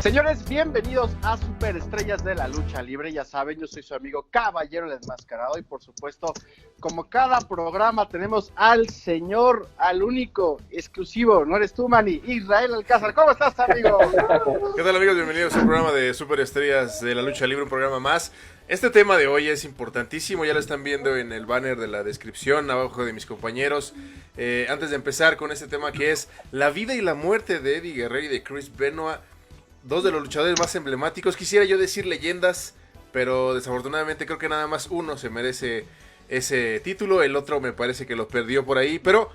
Señores, bienvenidos a Superestrellas de la Lucha Libre. Ya saben, yo soy su amigo Caballero el Enmascarado y por supuesto, como cada programa, tenemos al señor, al único, exclusivo, no eres tú, Manny, Israel Alcázar. ¿Cómo estás, amigo? ¿Qué tal, amigos? Bienvenidos al programa de Superestrellas de la Lucha Libre, un programa más. Este tema de hoy es importantísimo, ya lo están viendo en el banner de la descripción, abajo de mis compañeros. Antes de empezar con este tema que es la vida y la muerte de Eddie Guerrero y de Chris Benoit, dos de los luchadores más emblemáticos, quisiera yo decir leyendas, pero desafortunadamente creo que nada más uno se merece ese título, el otro me parece que lo perdió por ahí, pero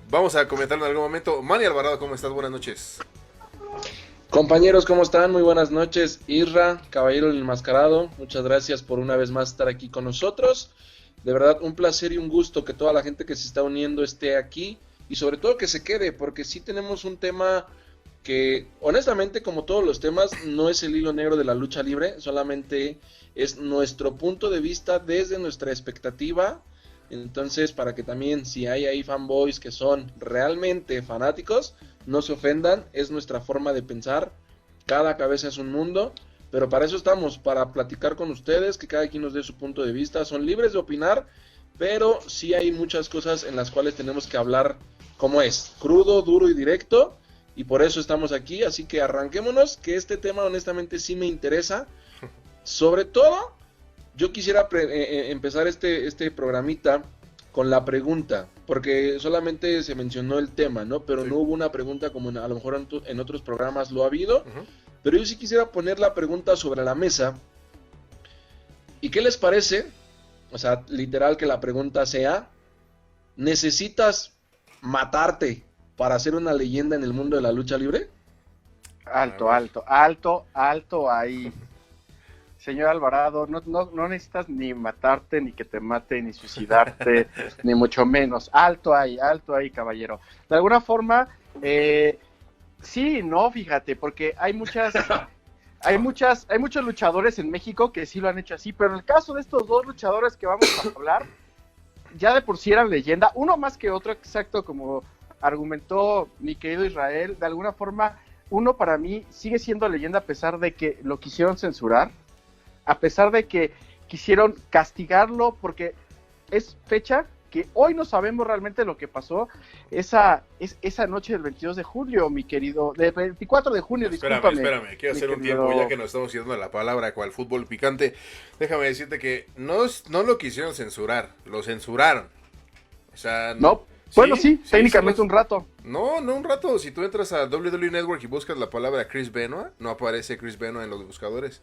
vamos a comentarlo en algún momento. Manny Alvarado, ¿cómo estás? Buenas noches. Compañeros, ¿cómo están? Muy buenas noches. Isra, Caballero el Enmascarado, muchas gracias por una vez más estar aquí con nosotros. De verdad, un placer y un gusto que toda la gente que se está uniendo esté aquí y sobre todo que se quede, porque sí tenemos un tema que honestamente, como todos los temas, no es el hilo negro de la lucha libre, solamente es nuestro punto de vista desde nuestra expectativa. Entonces, para que también, si hay ahí fanboys que son realmente fanáticos, no se ofendan, es nuestra forma de pensar, cada cabeza es un mundo, pero para eso estamos, para platicar con ustedes, que cada quien nos dé su punto de vista, son libres de opinar, pero sí hay muchas cosas en las cuales tenemos que hablar como es, crudo, duro y directo, y por eso estamos aquí, así que arranquémonos, que este tema honestamente sí me interesa. Sobre todo, yo quisiera empezar este programita con la pregunta, porque solamente se mencionó el tema, ¿no? Pero sí, no hubo una pregunta como a lo mejor en otros programas lo ha habido, pero yo sí quisiera poner la pregunta sobre la mesa. ¿Y qué les parece? O sea, literal que la pregunta sea, ¿necesitas matarte para ser una leyenda en el mundo de la lucha libre? Alto ahí. Señor Alvarado, no necesitas ni matarte, ni que te mate, ni suicidarte, ni mucho menos. Alto ahí, caballero. De alguna forma, sí, no, fíjate, porque hay muchos luchadores en México que sí lo han hecho así, pero en el caso de estos dos luchadores que vamos a hablar, ya de por sí eran leyenda, uno más que otro, exacto, como argumentó mi querido Israel, de alguna forma, uno para mí sigue siendo leyenda a pesar de que lo quisieron censurar, a pesar de que quisieron castigarlo, porque es fecha que hoy no sabemos realmente lo que pasó esa noche del 22 de julio, mi querido, del 24 de junio, discúlpame. Espérame, quiero hacer un tiempo ya que nos estamos yendo la palabra cual fútbol picante. Déjame decirte que no lo quisieron censurar, lo censuraron. O sea, no. Bueno, sí, técnicamente un rato. No un rato. Si tú entras a WWE Network y buscas la palabra Chris Benoit, no aparece Chris Benoit en los buscadores.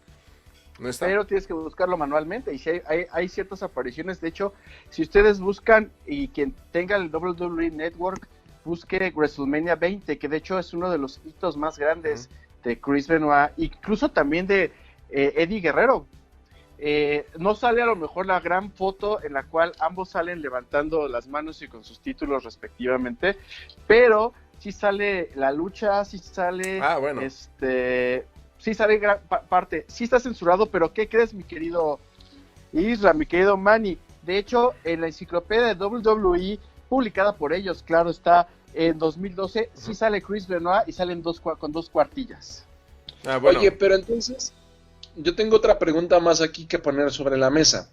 No está. Pero tienes que buscarlo manualmente y si hay ciertas apariciones. De hecho, si ustedes buscan y quien tenga el WWE Network, busque WrestleMania 20, que de hecho es uno de los hitos más grandes de Chris Benoit, incluso también de Eddie Guerrero. No sale a lo mejor la gran foto en la cual ambos salen levantando las manos y con sus títulos respectivamente, pero sí sale la lucha, sí sale sí sale gran parte, sí está censurado, pero ¿qué crees, mi querido Isra, mi querido Manny? De hecho, en la enciclopedia de WWE, publicada por ellos, claro está, en 2012, sí sale Chris Benoit y salen con dos cuartillas. Bueno. Oye, pero entonces, yo tengo otra pregunta más aquí que poner sobre la mesa.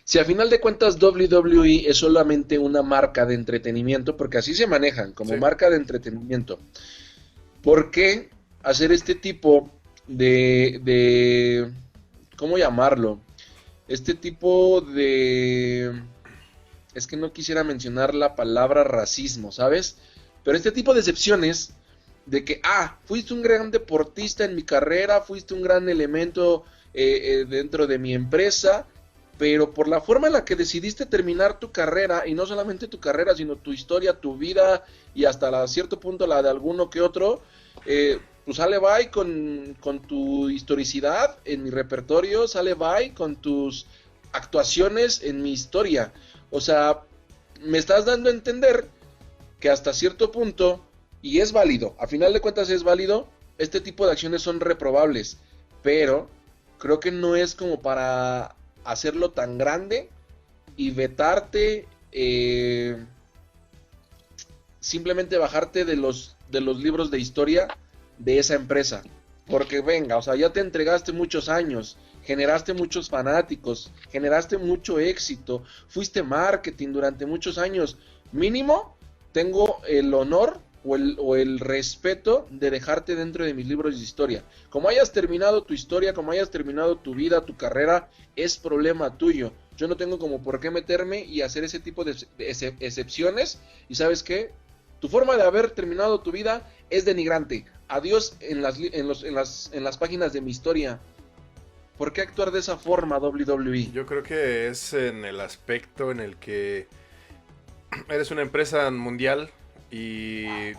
Si a final de cuentas WWE es solamente una marca de entretenimiento, porque así se manejan, como marca de entretenimiento, ¿por qué hacer este tipo de ¿cómo llamarlo? Este tipo de... Es que no quisiera mencionar la palabra racismo, ¿sabes? Pero este tipo de excepciones de que, fuiste un gran deportista en mi carrera, fuiste un gran elemento dentro de mi empresa, pero por la forma en la que decidiste terminar tu carrera, y no solamente tu carrera, sino tu historia, tu vida, y hasta cierto punto la de alguno que otro, pues sale bye con tu historicidad en mi repertorio, sale bye con tus actuaciones en mi historia. O sea, me estás dando a entender que hasta cierto punto, y es válido, a final de cuentas es válido, este tipo de acciones son reprobables, pero creo que no es como para hacerlo tan grande y vetarte, simplemente bajarte de los libros de historia de esa empresa. porque venga, o sea, ya te entregaste muchos años, generaste muchos fanáticos, generaste mucho éxito, fuiste marketing durante muchos años, mínimo tengo el honor o el respeto de dejarte dentro de mis libros de historia. Como hayas terminado tu historia, como hayas terminado tu vida, tu carrera, es problema tuyo. Yo no tengo como por qué meterme y hacer ese tipo de excepciones. Y ¿sabes qué? Tu forma de haber terminado tu vida es denigrante. Adiós en las páginas de mi historia. ¿Por qué actuar de esa forma, WWE? Yo creo que es en el aspecto en el que eres una empresa mundial y,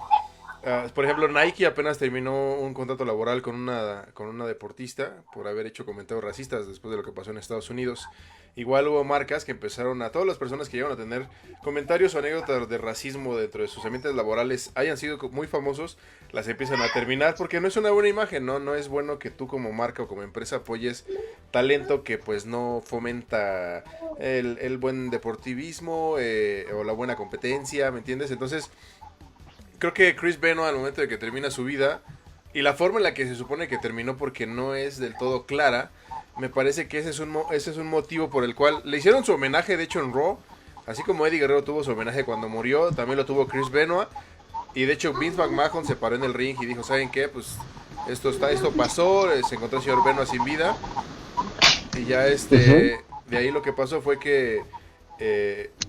por ejemplo, Nike apenas terminó un contrato laboral con una deportista por haber hecho comentarios racistas después de lo que pasó en Estados Unidos. Igual hubo marcas que empezaron a todas las personas que llegan a tener comentarios o anécdotas de racismo dentro de sus ambientes laborales, hayan sido muy famosos, las empiezan a terminar porque no es una buena imagen, no es bueno que tú como marca o como empresa apoyes talento que pues no fomenta el buen deportivismo o la buena competencia, ¿me entiendes? Entonces creo que Chris Benoit al momento de que termina su vida y la forma en la que se supone que terminó porque no es del todo clara, me parece que ese es un motivo por el cual le hicieron su homenaje, de hecho en Raw, así como Eddie Guerrero tuvo su homenaje cuando murió, también lo tuvo Chris Benoit, y de hecho Vince McMahon se paró en el ring y dijo, ¿saben qué? Pues esto pasó, se encontró el señor Benoit sin vida, y ya de ahí lo que pasó fue que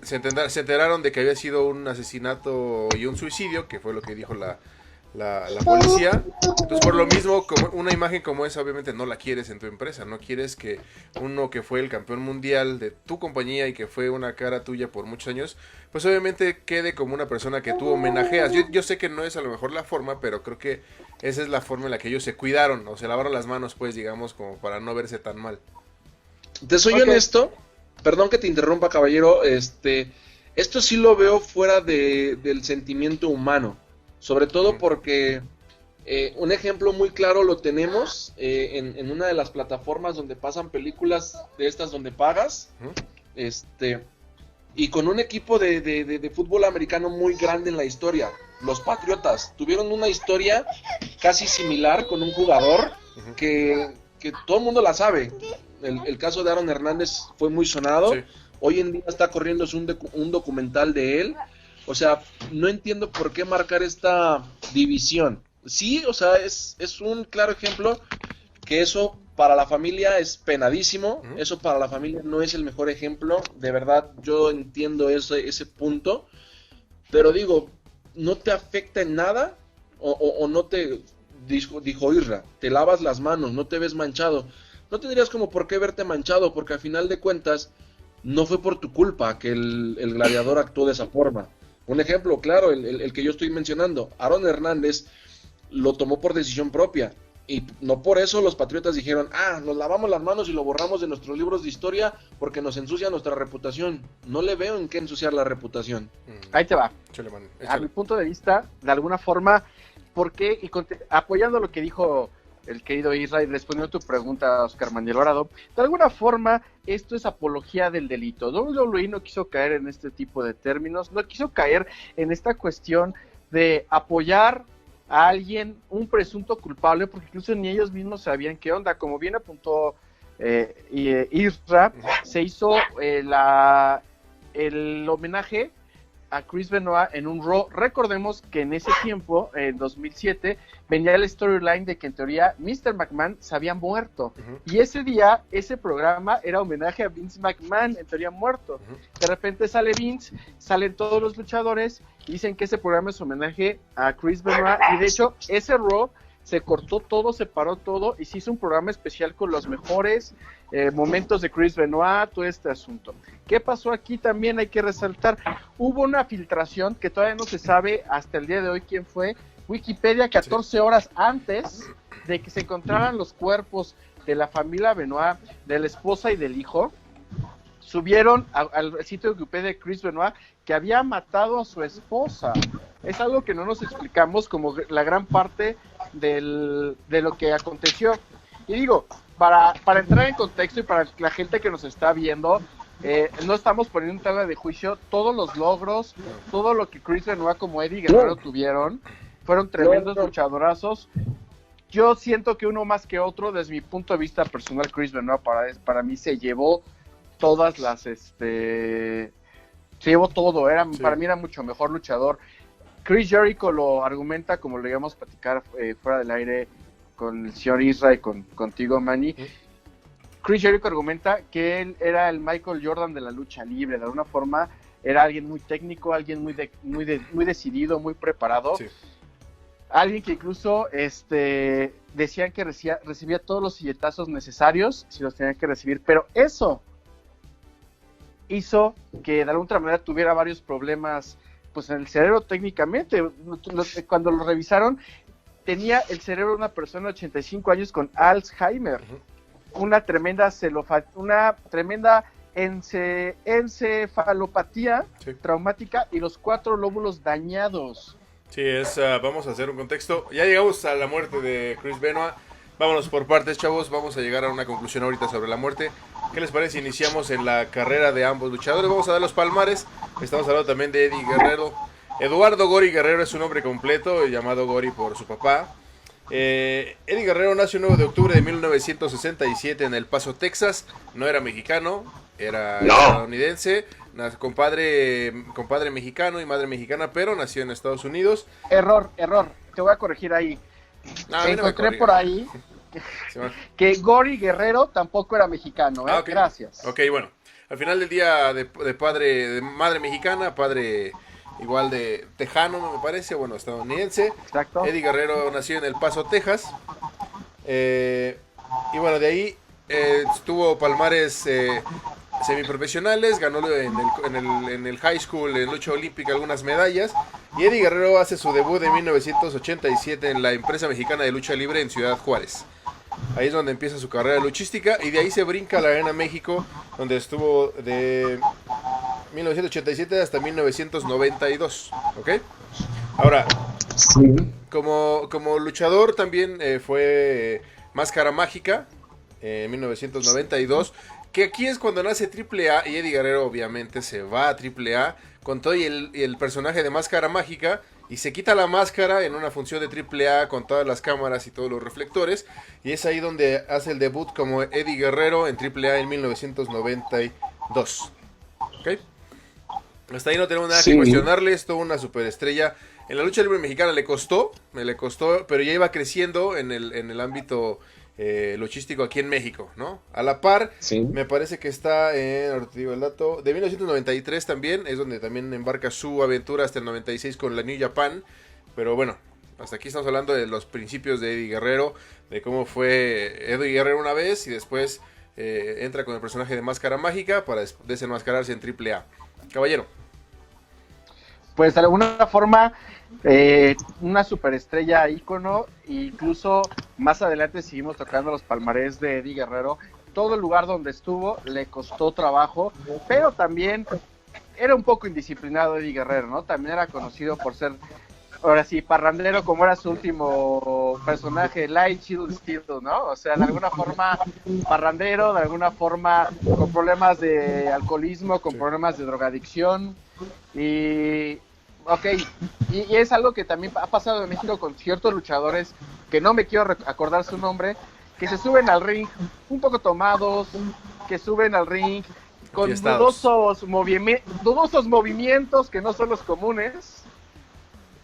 se enteraron de que había sido un asesinato y un suicidio, que fue lo que dijo la policía. Entonces por lo mismo, como una imagen como esa obviamente no la quieres en tu empresa, no quieres que uno que fue el campeón mundial de tu compañía y que fue una cara tuya por muchos años, pues obviamente quede como una persona que tú homenajeas. Yo sé que no es a lo mejor la forma, pero creo que esa es la forma en la que ellos se cuidaron o se lavaron las manos, pues digamos, como para no verse tan mal. Te soy honesto, perdón que te interrumpa, caballero, esto sí lo veo fuera del sentimiento humano. Sobre todo porque un ejemplo muy claro lo tenemos en una de las plataformas donde pasan películas de estas donde pagas, y con un equipo de fútbol americano muy grande en la historia. Los Patriotas tuvieron una historia casi similar con un jugador que todo el mundo la sabe. El caso de Aaron Hernández fue muy sonado. Sí. Hoy en día está corriendo un documental de él. O sea, no entiendo por qué marcar esta división. Sí, o sea, es un claro ejemplo que eso para la familia es penadísimo. Eso para la familia no es el mejor ejemplo. De verdad, yo entiendo ese punto. Pero digo, no te afecta en nada o no te, dijo Irra, te lavas las manos, no te ves manchado. No tendrías como por qué verte manchado, porque al final de cuentas no fue por tu culpa que el gladiador actuó de esa forma. Un ejemplo claro, el que yo estoy mencionando, Aaron Hernández lo tomó por decisión propia, y no por eso los Patriotas dijeron, nos lavamos las manos y lo borramos de nuestros libros de historia porque nos ensucia nuestra reputación. No le veo en qué ensuciar la reputación. Ahí te va. Échale, man. A mi punto de vista, de alguna forma, ¿por qué? Y apoyando lo que dijo el querido Israel, respondiendo a tu pregunta, Oscar Manuel Alvarado, de alguna forma esto es apología del delito. WWE no quiso caer en este tipo de términos, no quiso caer en esta cuestión de apoyar a alguien, un presunto culpable, porque incluso ni ellos mismos sabían qué onda. Como bien apuntó Isra, se hizo el homenaje a Chris Benoit en un Raw. Recordemos que en ese tiempo, en 2007, venía el storyline de que en teoría Mr. McMahon se había muerto. Y ese día, ese programa era homenaje a Vince McMahon, en teoría muerto. De repente sale Vince, salen todos los luchadores, y dicen que ese programa es homenaje a Chris Benoit. Y de hecho, ese Raw se cortó todo, se paró todo, y se hizo un programa especial con los mejores momentos de Chris Benoit, todo este asunto. ¿Qué pasó aquí? También hay que resaltar, hubo una filtración que todavía no se sabe hasta el día de hoy quién fue. Wikipedia, 14 horas antes de que se encontraran los cuerpos de la familia Benoit, de la esposa y del hijo, subieron al sitio de Wikipedia de Chris Benoit que había matado a su esposa. Es algo que no nos explicamos como la gran parte de lo que aconteció. Y digo, para entrar en contexto y para la gente que nos está viendo, no estamos poniendo en tabla de juicio todos los logros, todo lo que Chris Benoit como Eddie Guerrero tuvieron, fueron tremendos luchadorazos. yo siento que uno más que otro, desde mi punto de vista personal, Chris Benoit para mí se llevó todas las, se llevó todo, Sí. para mí era mucho mejor luchador. Chris Jericho lo argumenta, como lo íbamos a platicar fuera del aire con el señor Isra y contigo, Manny. Chris Jericho argumenta que él era el Michael Jordan de la lucha libre, de alguna forma era alguien muy técnico, alguien muy decidido, muy preparado. Sí. Alguien que incluso decían que recibía todos los silletazos necesarios si los tenía que recibir, pero eso hizo que de alguna manera tuviera varios problemas pues en el cerebro técnicamente. Cuando lo revisaron, tenía el cerebro de una persona de 85 años con Alzheimer, una tremenda encefalopatía traumática y los 4 lóbulos dañados. Sí, vamos a hacer un contexto. Ya llegamos a la muerte de Chris Benoit. Vámonos por partes, chavos. Vamos a llegar a una conclusión ahorita sobre la muerte. ¿Qué les parece? Iniciamos en la carrera de ambos luchadores. Vamos a dar los palmares. Estamos hablando también de Eddie Guerrero. Eduardo Gori Guerrero es su nombre completo, llamado Gori por su papá. Eddie Guerrero nació el 9 de octubre de 1967 en El Paso, Texas. No era mexicano, era estadounidense. Con padre mexicano y madre mexicana, pero nació en Estados Unidos. Error. Te voy a corregir ahí. Encontré por ahí que Gori Guerrero tampoco era mexicano, ¿eh? Okay. Gracias. Ok, bueno. Al final del día de madre mexicana, padre igual de tejano, me parece, bueno, estadounidense. Exacto. Eddie Guerrero nació en El Paso, Texas. Y bueno, de ahí tuvo palmares semiprofesionales, ganó en el high school, en lucha olímpica, algunas medallas. Y Eddie Guerrero hace su debut en 1987 en la empresa mexicana de lucha libre en Ciudad Juárez. Ahí es donde empieza su carrera luchística y de ahí se brinca a la Arena México, donde estuvo de 1987 hasta 1992, ¿ok? Ahora, como luchador también fue Máscara Mágica en 1992, que aquí es cuando nace AAA y Eddie Guerrero obviamente se va a AAA con todo y el personaje de Máscara Mágica y se quita la máscara en una función de AAA con todas las cámaras y todos los reflectores y es ahí donde hace el debut como Eddie Guerrero en AAA en 1992, ¿ok? Hasta ahí no tenemos nada que cuestionarle, es toda una superestrella. En la lucha libre mexicana le costó, pero ya iba creciendo en el ámbito luchístico aquí en México, ¿no? A la par, me parece que está ahora te digo el dato, de 1993 también, es donde también embarca su aventura hasta el 96 con la New Japan, pero bueno, hasta aquí estamos hablando de los principios de Eddie Guerrero, de cómo fue Eddie Guerrero una vez y después entra con el personaje de Máscara Mágica para desenmascararse en AAA. Caballero. Pues de alguna forma, una superestrella ícono, incluso más adelante seguimos tocando los palmarés de Eddie Guerrero. Todo el lugar donde estuvo le costó trabajo, pero también era un poco indisciplinado Eddie Guerrero, ¿no? También era conocido por ser, ahora sí, parrandero, como era su último personaje, Light Chill Steel, ¿no? O sea, de alguna forma parrandero, de alguna forma con problemas de alcoholismo, con problemas de drogadicción. Y es algo que también ha pasado en México con ciertos luchadores que no me quiero acordar su nombre, que se suben al ring un poco tomados, que suben al ring con dudosos movimientos que no son los comunes,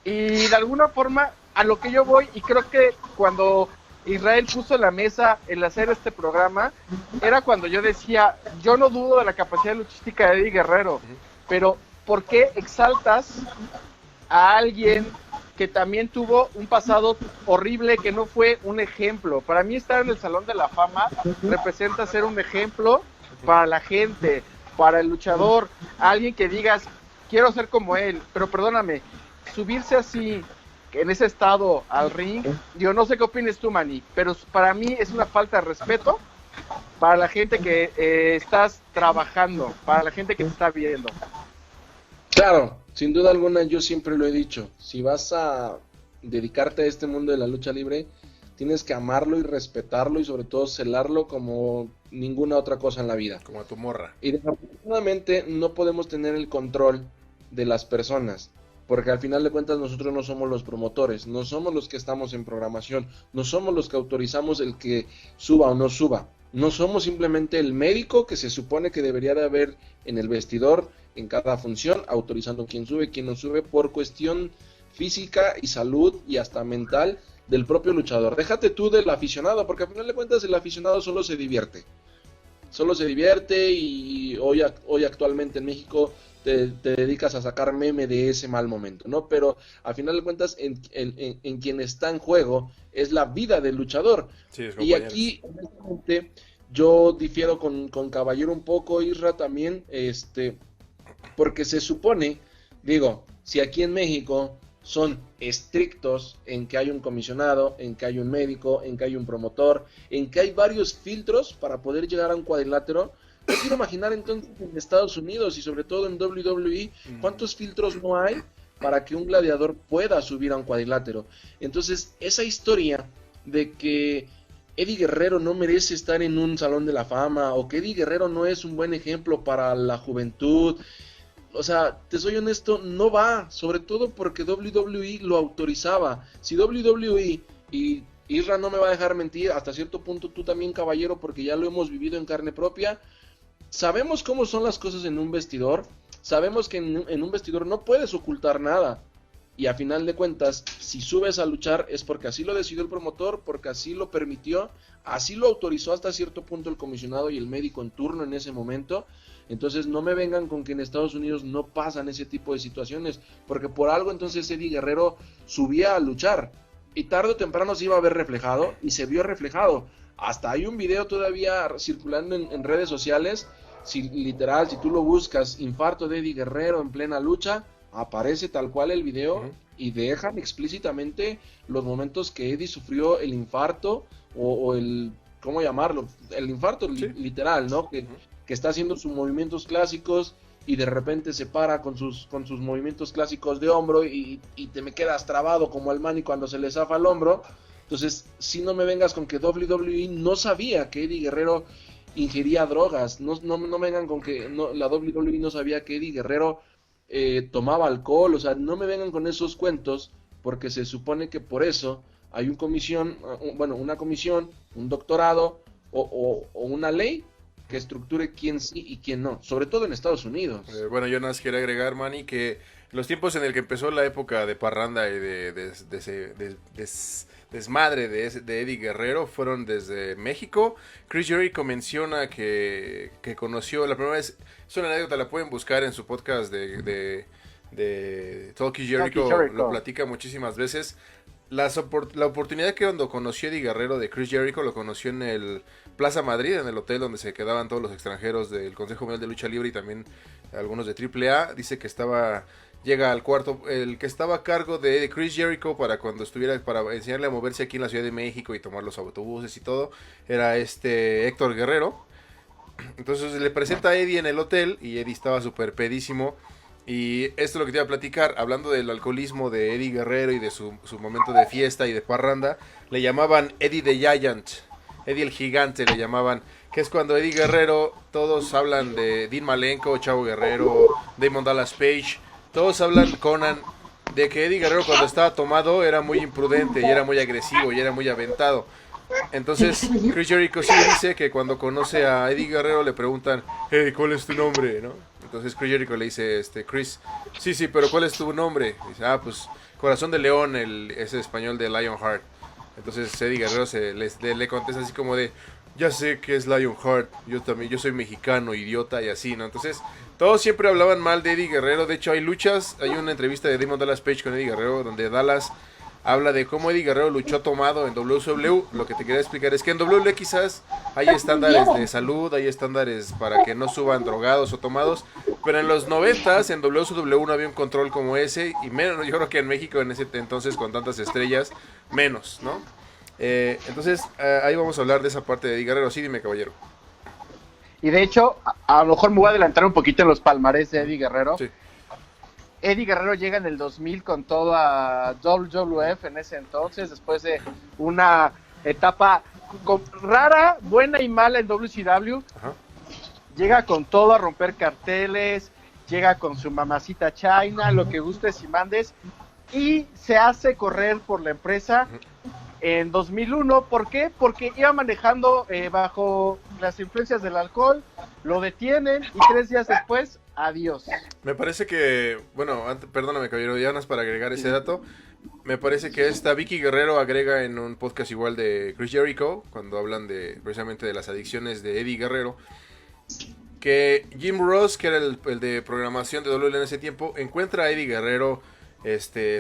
y de alguna forma a lo que yo voy, y creo que cuando Israel puso la mesa el hacer este programa, era cuando yo decía, yo no dudo de la capacidad luchística de Eddie Guerrero, pero ¿por qué exaltas a alguien que también tuvo un pasado horrible, que no fue un ejemplo? Para mí estar en el Salón de la Fama representa ser un ejemplo para la gente, para el luchador, alguien que digas, quiero ser como él, pero perdóname, subirse así, en ese estado al ring, yo no sé qué opines tú, Manny, pero para mí es una falta de respeto para la gente que estás trabajando, para la gente que te está viendo. Claro, sin duda alguna, yo siempre lo he dicho, si vas a dedicarte a este mundo de la lucha libre, tienes que amarlo y respetarlo y sobre todo celarlo como ninguna otra cosa en la vida. Como a tu morra. Y desafortunadamente no podemos tener el control de las personas. porque al final de cuentas nosotros no somos los promotores, no somos los que estamos en programación, no somos los que autorizamos el que suba o no suba, no somos simplemente el médico que se supone que debería de haber en el vestidor en cada función, autorizando quién sube, quién no sube, por cuestión física y salud y hasta mental del propio luchador. Déjate tú del aficionado, porque al final de cuentas el aficionado solo se divierte y hoy actualmente en México te dedicas a sacar meme de ese mal momento, ¿no? Pero al final de cuentas en quien está en juego es la vida del luchador. Sí, y aquí honestamente, yo difiero con Caballero un poco, Isra también, porque se supone, digo, si aquí en México son estrictos en que hay un comisionado, en que hay un médico, en que hay un promotor, en que hay varios filtros para poder llegar a un cuadrilátero. No quiero imaginar entonces en Estados Unidos y sobre todo en WWE cuántos filtros no hay para que un gladiador pueda subir a un cuadrilátero. Entonces esa historia de que Eddie Guerrero no merece estar en un salón de la fama o que Eddie Guerrero no es un buen ejemplo para la juventud, o sea, te soy honesto, no va, sobre todo porque WWE lo autorizaba. Si WWE, y Isra no me va a dejar mentir, hasta cierto punto tú también, caballero, porque ya lo hemos vivido en carne propia, sabemos cómo son las cosas en un vestidor, sabemos que en un vestidor no puedes ocultar nada, y a final de cuentas, si subes a luchar es porque así lo decidió el promotor, porque así lo permitió, así lo autorizó hasta cierto punto el comisionado y el médico en turno en ese momento. Entonces no me vengan con que en Estados Unidos no pasan ese tipo de situaciones, porque por algo entonces Eddie Guerrero subía a luchar, y tarde o temprano se iba a ver reflejado, y se vio reflejado. Hasta hay un video todavía circulando en redes sociales, si tú lo buscas, infarto de Eddie Guerrero en plena lucha, aparece tal cual el video, y dejan explícitamente los momentos que Eddie sufrió el infarto, o el, ¿cómo llamarlo? El infarto, ¿sí? Literal, ¿no? Que está haciendo sus movimientos clásicos y de repente se para con sus movimientos clásicos de hombro y te me quedas trabado como al Manny cuando se le zafa el hombro. Entonces, si no me vengas con que WWE no sabía que Eddie Guerrero ingería drogas, no me vengan con que la WWE no sabía que Eddie Guerrero tomaba alcohol, o sea, no me vengan con esos cuentos, porque se supone que por eso hay una comisión, un doctorado o una ley que estructure quién sí y quién no, sobre todo en Estados Unidos. Bueno, yo nada más quería agregar, Manny, que los tiempos en el que empezó la época de parranda y de desmadre de Eddie Guerrero fueron desde México. Chris Jericho menciona que conoció la primera vez, es una anécdota, la pueden buscar en su podcast de Talkie Jericho, lo platica muchísimas veces. La oportunidad que cuando conoció Eddie Guerrero de Chris Jericho, lo conoció en el Plaza Madrid, en el hotel donde se quedaban todos los extranjeros del Consejo Mundial de Lucha Libre y también algunos de AAA. Dice que llega al cuarto, el que estaba a cargo de Chris Jericho para cuando estuviera, para enseñarle a moverse aquí en la Ciudad de México y tomar los autobuses y todo, era Héctor Guerrero. Entonces le presenta a Eddie en el hotel y Eddie estaba súper pedísimo. Y esto es lo que te iba a platicar, hablando del alcoholismo de Eddie Guerrero y de su momento de fiesta y de parranda. Le llamaban Eddie the Giant, Eddie el gigante le llamaban, que es cuando Eddie Guerrero, todos hablan de Dean Malenko, Chavo Guerrero, Damon Dallas Page, todos hablan, Conan, de que Eddie Guerrero cuando estaba tomado era muy imprudente y era muy agresivo y era muy aventado. Entonces Chris Jericho sí dice que cuando conoce a Eddie Guerrero le preguntan, hey, ¿cuál es tu nombre? ¿No? Entonces Chris Jericho le dice, Chris, sí, pero ¿cuál es tu nombre? Dice, pues Corazón de León, ese español de Lionheart. Entonces Eddie Guerrero le contesta así como de, ya sé que es Lionheart, yo soy mexicano, idiota, y así, ¿no? Entonces todos siempre hablaban mal de Eddie Guerrero. De hecho hay una entrevista de Damon Dallas Page con Eddie Guerrero donde Dallas habla de cómo Eddie Guerrero luchó tomado en WCW. Lo que te quería explicar es que en WWE quizás hay estándares de salud, hay estándares para que no suban drogados o tomados, pero en los 90s en WCW no había un control como ese, y menos, yo creo que en México en ese entonces con tantas estrellas, menos, ¿no? Entonces ahí vamos a hablar de esa parte de Eddie Guerrero. Sí, dime, caballero. Y de hecho, a lo mejor me voy a adelantar un poquito en los palmarés de Eddie Guerrero. Sí. Eddie Guerrero llega en el 2000 con todo a WWF en ese entonces, después de una etapa rara, buena y mala en WCW. Ajá. Llega con todo a romper carteles, llega con su mamacita China, lo que gustes y mandes, y se hace correr por la empresa en 2001. ¿Por qué? Porque iba manejando bajo las influencias del alcohol, lo detienen y 3 días después, adiós. Me parece que, bueno, perdóname, caballero, ya más para agregar ese dato. Me parece que esta Vicky Guerrero agrega en un podcast igual de Chris Jericho, cuando hablan precisamente de las adicciones de Eddie Guerrero, que Jim Ross, que era el de programación de WWE en ese tiempo, encuentra a Eddie Guerrero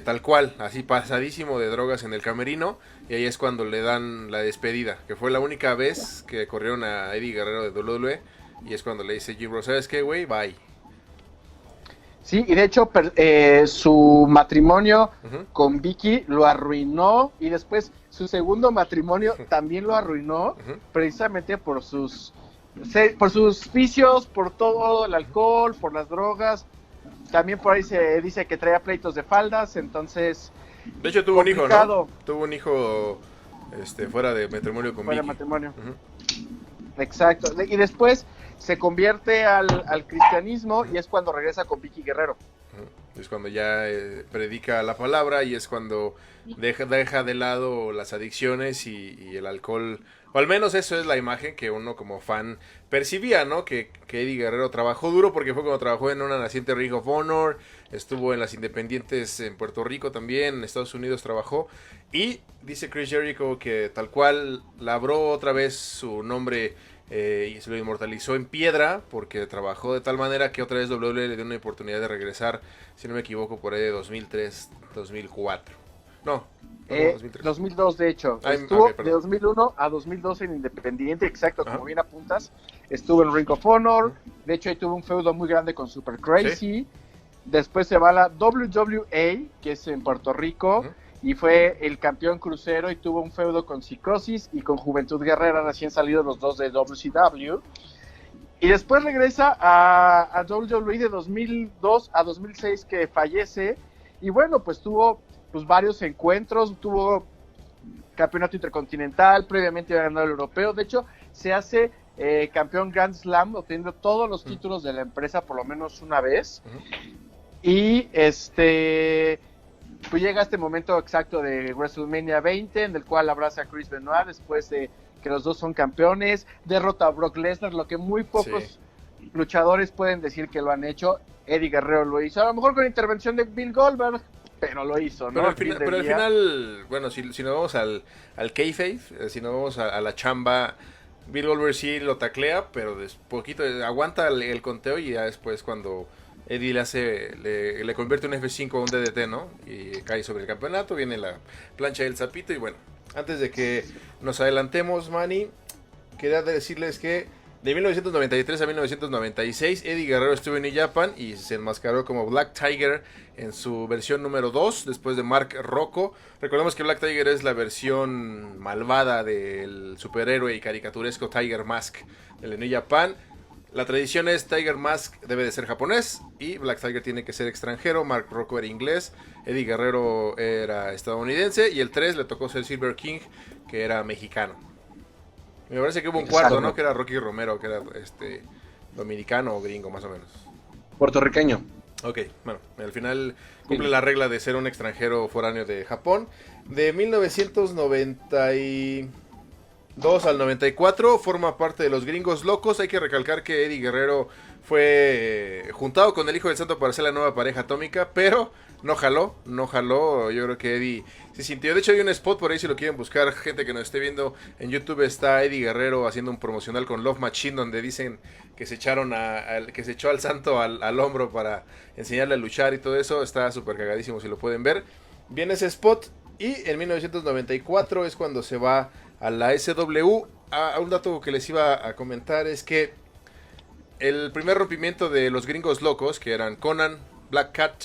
tal cual, así pasadísimo de drogas en el camerino, y ahí es cuando le dan la despedida, que fue la única vez que corrieron a Eddie Guerrero de WWE, y es cuando le dice Jim Ross, ¿sabes qué, güey? Bye. Sí, y de hecho su matrimonio con Vicky lo arruinó, y después su segundo matrimonio también lo arruinó, precisamente por sus vicios, por todo el alcohol, por las drogas. También por ahí se dice que traía pleitos de faldas, entonces... De hecho tuvo complicado. Un hijo, ¿no? Tuvo un hijo fuera de matrimonio con fuera Vicky. De matrimonio. Exacto. Y después se convierte al cristianismo y es cuando regresa con Vicky Guerrero. Es cuando ya predica la palabra y es cuando deja de lado las adicciones y el alcohol. O al menos eso es la imagen que uno como fan percibía, ¿no? Que Eddie Guerrero trabajó duro, porque fue cuando trabajó en una naciente Ring of Honor, estuvo en las independientes en Puerto Rico también, en Estados Unidos trabajó. Y dice Chris Jericho que tal cual labró otra vez su nombre y se lo inmortalizó en piedra, porque trabajó de tal manera que otra vez WWE le dio una oportunidad de regresar, si no me equivoco, por ahí de 2003, 2004. No, 2002 de hecho. Estuvo de 2001 a 2002 en Independiente, exacto, como bien apuntas. Estuvo en Ring of Honor, de hecho ahí tuvo un feudo muy grande con Super Crazy. ¿Sí? Después se va a la WWA, que es en Puerto Rico, y fue el campeón crucero y tuvo un feudo con Psicosis y con Juventud Guerrera, recién salidos los dos de WCW. Y después regresa a WWE de 2002 a 2006, que fallece, y bueno, pues tuvo varios encuentros, tuvo campeonato intercontinental, previamente había ganado el europeo, de hecho se hace campeón Grand Slam, obteniendo todos los títulos de la empresa por lo menos una vez, y pues llega este momento exacto de WrestleMania 20, en el cual abraza a Chris Benoit después de que los dos son campeones, derrota a Brock Lesnar, lo que muy pocos luchadores pueden decir que lo han hecho. Eddie Guerrero lo hizo, a lo mejor con intervención de Bill Goldberg, pero lo hizo, ¿no? Pero al final, bueno, si nos vamos al kayfabe, si nos vamos a la chamba, Bill Goldberg sí lo taclea, pero poquito aguanta el conteo, y ya después cuando Eddie le convierte un F5 a un DDT, ¿no? Y cae sobre el campeonato, viene la plancha del sapito, y bueno, antes de que nos adelantemos, Manny, quería decirles que de 1993 a 1996, Eddie Guerrero estuvo en New Japan y se enmascaró como Black Tiger en su versión número 2, después de Mark Rocco. Recordemos que Black Tiger es la versión malvada del superhéroe y caricaturesco Tiger Mask del New Japan. La tradición es Tiger Mask debe de ser japonés y Black Tiger tiene que ser extranjero. Mark Rocco era inglés, Eddie Guerrero era estadounidense y el 3 le tocó ser Silver King, que era mexicano. Me parece que hubo un cuarto, ¿no? Que era Rocky Romero, que era dominicano o gringo, más o menos. Puertorriqueño. Ok, bueno, al final cumple la regla de ser un extranjero foráneo de Japón. De 1992 al 94 forma parte de los Gringos Locos. Hay que recalcar que Eddie Guerrero fue juntado con el Hijo del Santo para ser la nueva pareja atómica, pero no jaló. Yo creo que Eddie se sintió. De hecho, hay un spot por ahí si lo quieren buscar, gente que nos esté viendo en YouTube. Está Eddie Guerrero haciendo un promocional con Love Machine, donde dicen que se echó al santo al hombro para enseñarle a luchar y todo eso. Está súper cagadísimo si lo pueden ver. Viene ese spot y en 1994 es cuando se va a la SW. Un dato que les iba a comentar es que el primer rompimiento de los Gringos Locos, que eran Conan, Black Cat,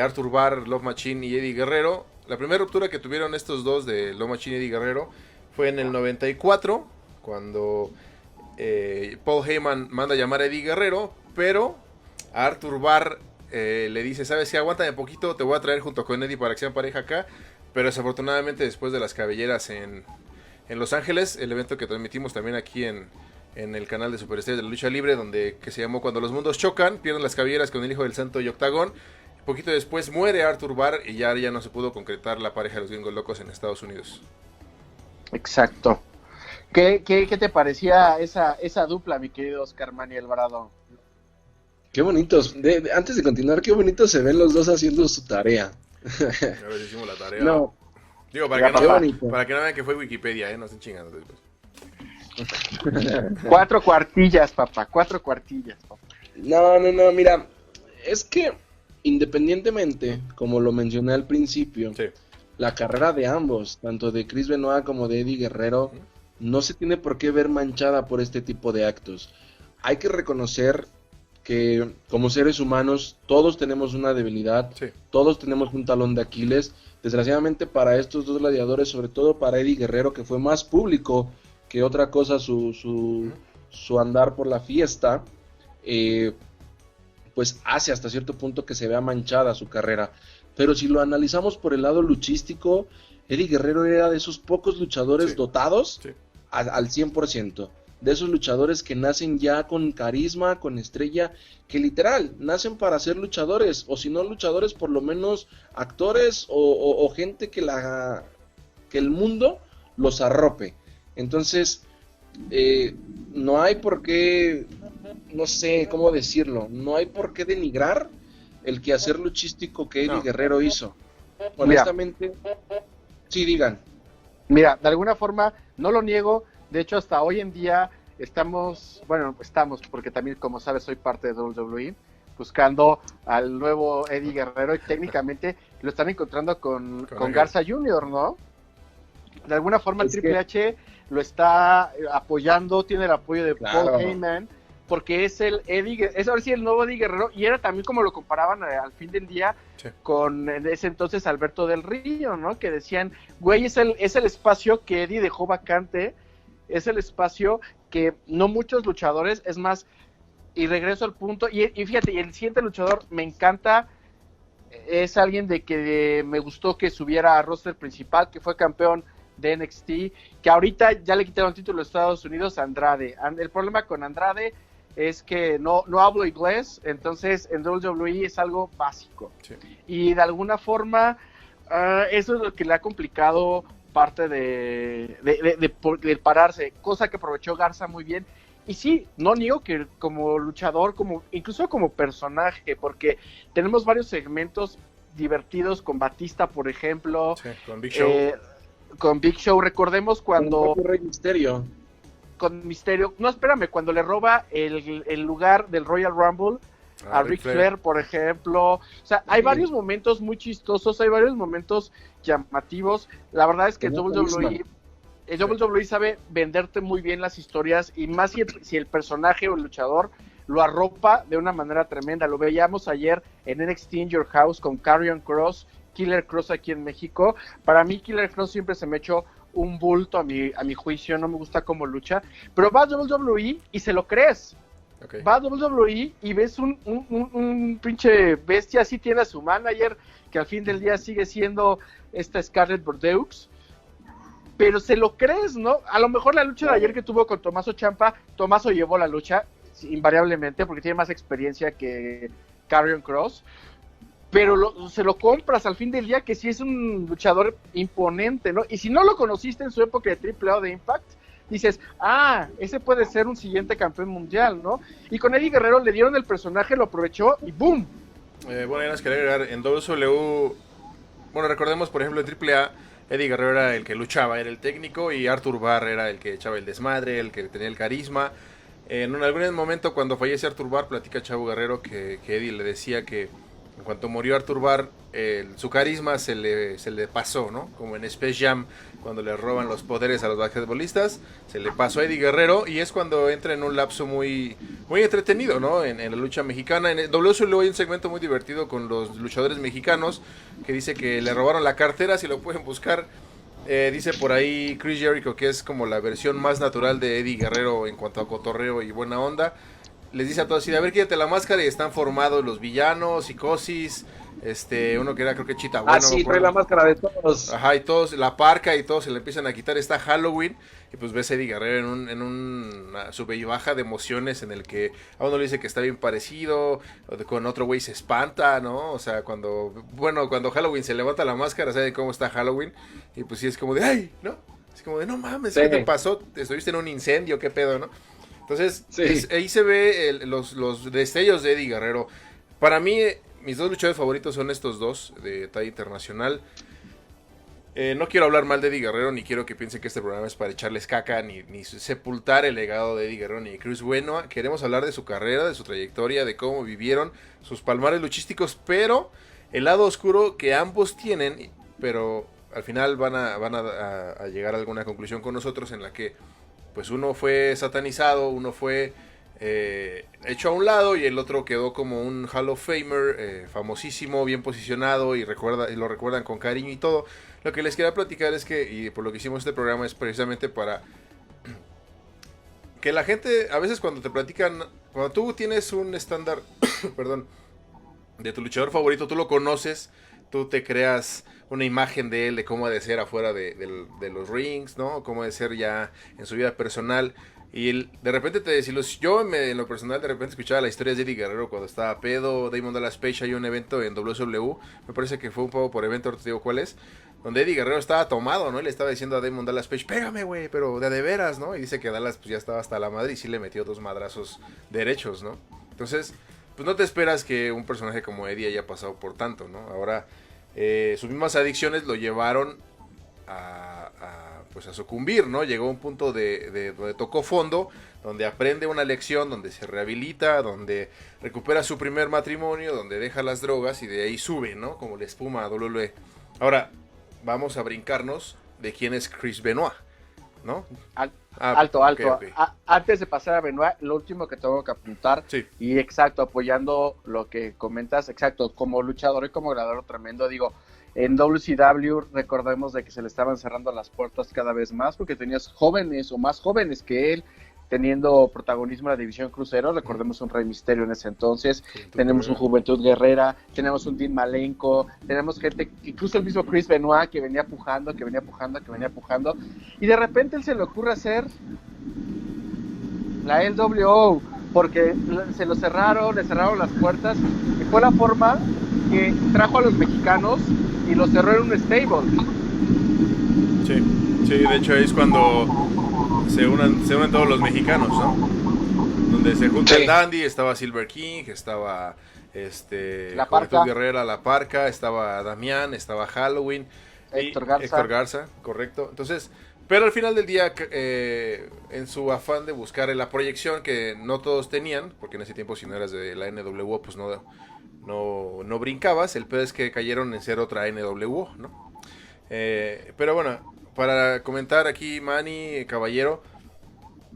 Arthur Barr, Love Machine y Eddie Guerrero, la primera ruptura que tuvieron estos dos de Love Machine y Eddie Guerrero fue en el 94, cuando Paul Heyman manda a llamar a Eddie Guerrero, pero a Arthur Barr le dice, ¿sabes qué? Aguántame un poquito, te voy a traer junto con Eddie para que sean pareja acá. Pero desafortunadamente después de las cabelleras en Los Ángeles, el evento que transmitimos también aquí en en el canal de Superestrellas de la Lucha Libre, que se llamó Cuando los mundos chocan, pierden las cabelleras con el Hijo del Santo y Octagón. Poquito después muere Arthur Barr y ya no se pudo concretar la pareja de los Gringos Locos en Estados Unidos. Exacto. ¿Qué te parecía esa dupla, mi querido Oscar Mani Alvarado? Qué bonitos. Antes de continuar, qué bonitos se ven los dos haciendo su tarea. A ver si hicimos la tarea. No. Digo, para que no vean que fue Wikipedia, no estén chingando después. 4 cuartillas, papá, 4 cuartillas, papá. No, mira, es que independientemente, como lo mencioné al principio, sí, la carrera de ambos, tanto de Chris Benoit como de Eddie Guerrero, no se tiene por qué ver manchada por este tipo de actos. Hay que reconocer que como seres humanos todos tenemos una debilidad, sí, todos tenemos un talón de Aquiles. Desgraciadamente para estos dos gladiadores, sobre todo para Eddie Guerrero, que fue más público que otra cosa su andar por la fiesta, pues hace hasta cierto punto que se vea manchada su carrera. Pero si lo analizamos por el lado luchístico, Eddie Guerrero era de esos pocos luchadores sí, dotados sí, al 100%. De esos luchadores que nacen ya con carisma, con estrella, que literal, nacen para ser luchadores, o si no luchadores, por lo menos actores o gente que el mundo los arrope. Entonces, no hay por qué, no sé cómo decirlo, no hay por qué denigrar el quehacer luchístico que Eddie Guerrero hizo. Honestamente, sí, digan. Mira, de alguna forma, no lo niego. De hecho, hasta hoy en día estamos, porque también, como sabes, soy parte de WWE, buscando al nuevo Eddie Guerrero, y técnicamente lo están encontrando con Garza Jr., ¿no? De alguna forma el Triple H lo está apoyando, tiene el apoyo de Paul Heyman, porque es ahora sí el nuevo Eddie Guerrero, y era también como lo comparaban al fin del día, sí, con en ese entonces Alberto del Río, ¿no? Que decían, güey, es el espacio que Eddie dejó vacante, es el espacio que no muchos luchadores, es más, y regreso al punto, y fíjate, y el siguiente luchador me encanta, es alguien de que me gustó que subiera a roster principal, que fue campeón de NXT, que ahorita ya le quitaron el título de Estados Unidos a Andrade. El problema con Andrade es que no hablo inglés, entonces en WWE es algo básico. Sí. Y de alguna forma, eso es lo que le ha complicado parte de pararse, cosa que aprovechó Garza muy bien. Y sí, no niego que como luchador, incluso como personaje, porque tenemos varios segmentos divertidos con Batista, por ejemplo. Sí, con Big Show. Con Big Show, recordemos cuando... Con Rey Mysterio. Con Mysterio, no, espérame, cuando le roba el lugar del Royal Rumble a Ric Flair, por ejemplo. O sea, hay varios momentos muy chistosos, hay varios momentos llamativos. La verdad es que WWE sabe venderte muy bien las historias, y más si el personaje o el luchador lo arropa de una manera tremenda. Lo veíamos ayer en NXT in Your House con Karrion Kross, Killer Kross aquí en México. Para mí Killer Kross siempre se me echó un bulto a mi juicio, no me gusta cómo lucha, pero vas a WWE y se lo crees. Okay. Vas a WWE y ves un pinche bestia, así tiene a su manager, que al fin del día sigue siendo esta Scarlett Bordeaux, pero se lo crees, ¿no? A lo mejor la lucha de ayer que tuvo con Tommaso Ciampa, Tommaso llevó la lucha, invariablemente, porque tiene más experiencia que Karrion Kross, pero se lo compras al fin del día, que sí es un luchador imponente, ¿no? Y si no lo conociste en su época de AAA o de Impact, dices, ese puede ser un siguiente campeón mundial, ¿no? Y con Eddie Guerrero le dieron el personaje, lo aprovechó y ¡boom! Bueno, ya nos quería agregar, en WSW, bueno, recordemos, por ejemplo, en AAA, Eddie Guerrero era el que luchaba, era el técnico, y Arthur Barr era el que echaba el desmadre, el que tenía el carisma. En algún momento, cuando fallece Arthur Barr, platica Chavo Guerrero que Eddie le decía que en cuanto murió Arthur Barr, su carisma se le pasó, ¿no? Como en Space Jam, cuando le roban los poderes a los basquetbolistas, se le pasó a Eddie Guerrero, y es cuando entra en un lapso muy, muy entretenido, ¿no? En la lucha mexicana. En WSW hay un segmento muy divertido con los luchadores mexicanos, que dice que le robaron la cartera, si lo pueden buscar. Dice por ahí Chris Jericho que es como la versión más natural de Eddie Guerrero en cuanto a cotorreo y buena onda. les dice a todos así, de a ver, quítate la máscara, y están formados los villanos, Psicosis, uno que era creo que Chita, bueno, sí, trae la máscara de todos. Ajá, y todos, la parca, y todos se le empiezan a quitar. Está Halloween, y pues ves a Eddie Guerrero en una sube y baja de emociones, en el que a uno le dice que está bien parecido, con otro güey se espanta, ¿no? O sea, cuando Halloween se levanta la máscara, sabe cómo está Halloween, y pues sí es como de, ¡ay! ¿No? Es como de, no mames, ¿qué te pasó? ¿Estuviste en un incendio? ¿Qué pedo, no? Entonces, ahí se ve los destellos de Eddie Guerrero. Para mí, mis dos luchadores favoritos son estos dos, de talla internacional. No quiero hablar mal de Eddie Guerrero, ni quiero que piensen que este programa es para echarles caca, ni sepultar el legado de Eddie Guerrero, ni de Chris Benoit. Queremos hablar de su carrera, de su trayectoria, de cómo vivieron sus palmares luchísticos, pero el lado oscuro que ambos tienen, pero al final van a llegar a alguna conclusión con nosotros, en la que pues uno fue satanizado, uno fue hecho a un lado, y el otro quedó como un Hall of Famer, famosísimo, bien posicionado, y lo recuerdan con cariño y todo. Lo que les quería platicar es que, y por lo que hicimos este programa, es precisamente para que la gente, a veces cuando te platican, cuando tú tienes un estándar, perdón, de tu luchador favorito, tú lo conoces, tú te creas una imagen de él, de cómo ha de ser afuera de los rings, ¿no? Cómo ha de ser ya en su vida personal. Y de repente yo en lo personal de repente escuchaba las historias de Eddie Guerrero cuando estaba pedo. Damon Dallas Page, hay un evento en WSW, me parece que fue un poco por evento, ahora te digo cuál es, donde Eddie Guerrero estaba tomado, ¿no? Y le estaba diciendo a Damon Dallas Page, pégame, güey, pero de veras, ¿no? Y dice que Dallas pues ya estaba hasta la madre, y sí le metió 2 madrazos derechos, ¿no? Entonces, pues no te esperas que un personaje como Eddie haya pasado por tanto, ¿no? Ahora, sus mismas adicciones lo llevaron pues a sucumbir, ¿no? Llegó a un punto donde tocó fondo, donde aprende una lección, donde se rehabilita, donde recupera su primer matrimonio, donde deja las drogas, y de ahí sube, ¿no? Como la espuma a WWE. Ahora, vamos a brincarnos de quién es Chris Benoit, ¿no? Alto. Okay. Antes de pasar a Benoit, lo último que tengo que apuntar, sí. Y exacto, apoyando lo que comentas, exacto, como luchador y como grabador tremendo, digo, en WCW recordemos de que se le estaban cerrando las puertas cada vez más, porque tenías jóvenes o más jóvenes que él teniendo protagonismo en la división crucero. Recordemos un Rey Misterio en ese entonces, tenemos un Juventud Guerrera, tenemos un Dean Malenko, tenemos gente, incluso el mismo Chris Benoit, que venía pujando, y de repente él se le ocurre hacer la LWO, porque le cerraron las puertas, y fue la forma que trajo a los mexicanos y los cerró en un stable. Sí, de hecho es cuando se unen todos los mexicanos, ¿no? Donde se junta el Dandy, estaba Silver King, estaba La Parca, Guerrera, La Parca, estaba Damián, estaba Halloween, Héctor Garza, correcto. Entonces, pero al final del día, en su afán de buscar la proyección que no todos tenían, porque en ese tiempo si no eras de la NWO, pues no brincabas, el peor es que cayeron en ser otra NWO, ¿no? Pero bueno, para comentar aquí, Manny, caballero,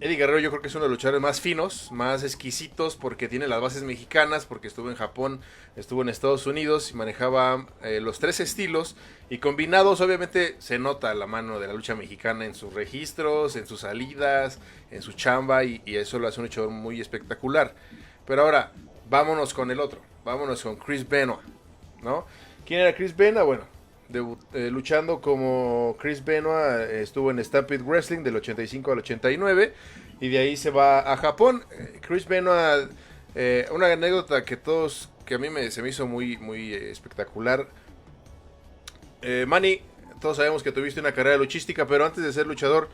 Eddie Guerrero yo creo que es uno de los luchadores más finos, más exquisitos, porque tiene las bases mexicanas, porque estuvo en Japón, estuvo en Estados Unidos y manejaba los 3 estilos, y combinados obviamente se nota la mano de la lucha mexicana en sus registros, en sus salidas, en su chamba, y eso lo hace un luchador muy espectacular. Pero ahora, vámonos con el otro, vámonos con Chris Benoit, ¿no? ¿Quién era Chris Benoit? Bueno, luchando como Chris Benoit, estuvo en Stampede Wrestling del 85 al 89, y de ahí se va a Japón. Chris Benoit, una anécdota que a mí se me hizo muy, muy espectacular. Manny, todos sabemos que tuviste una carrera luchística, pero antes de ser luchador,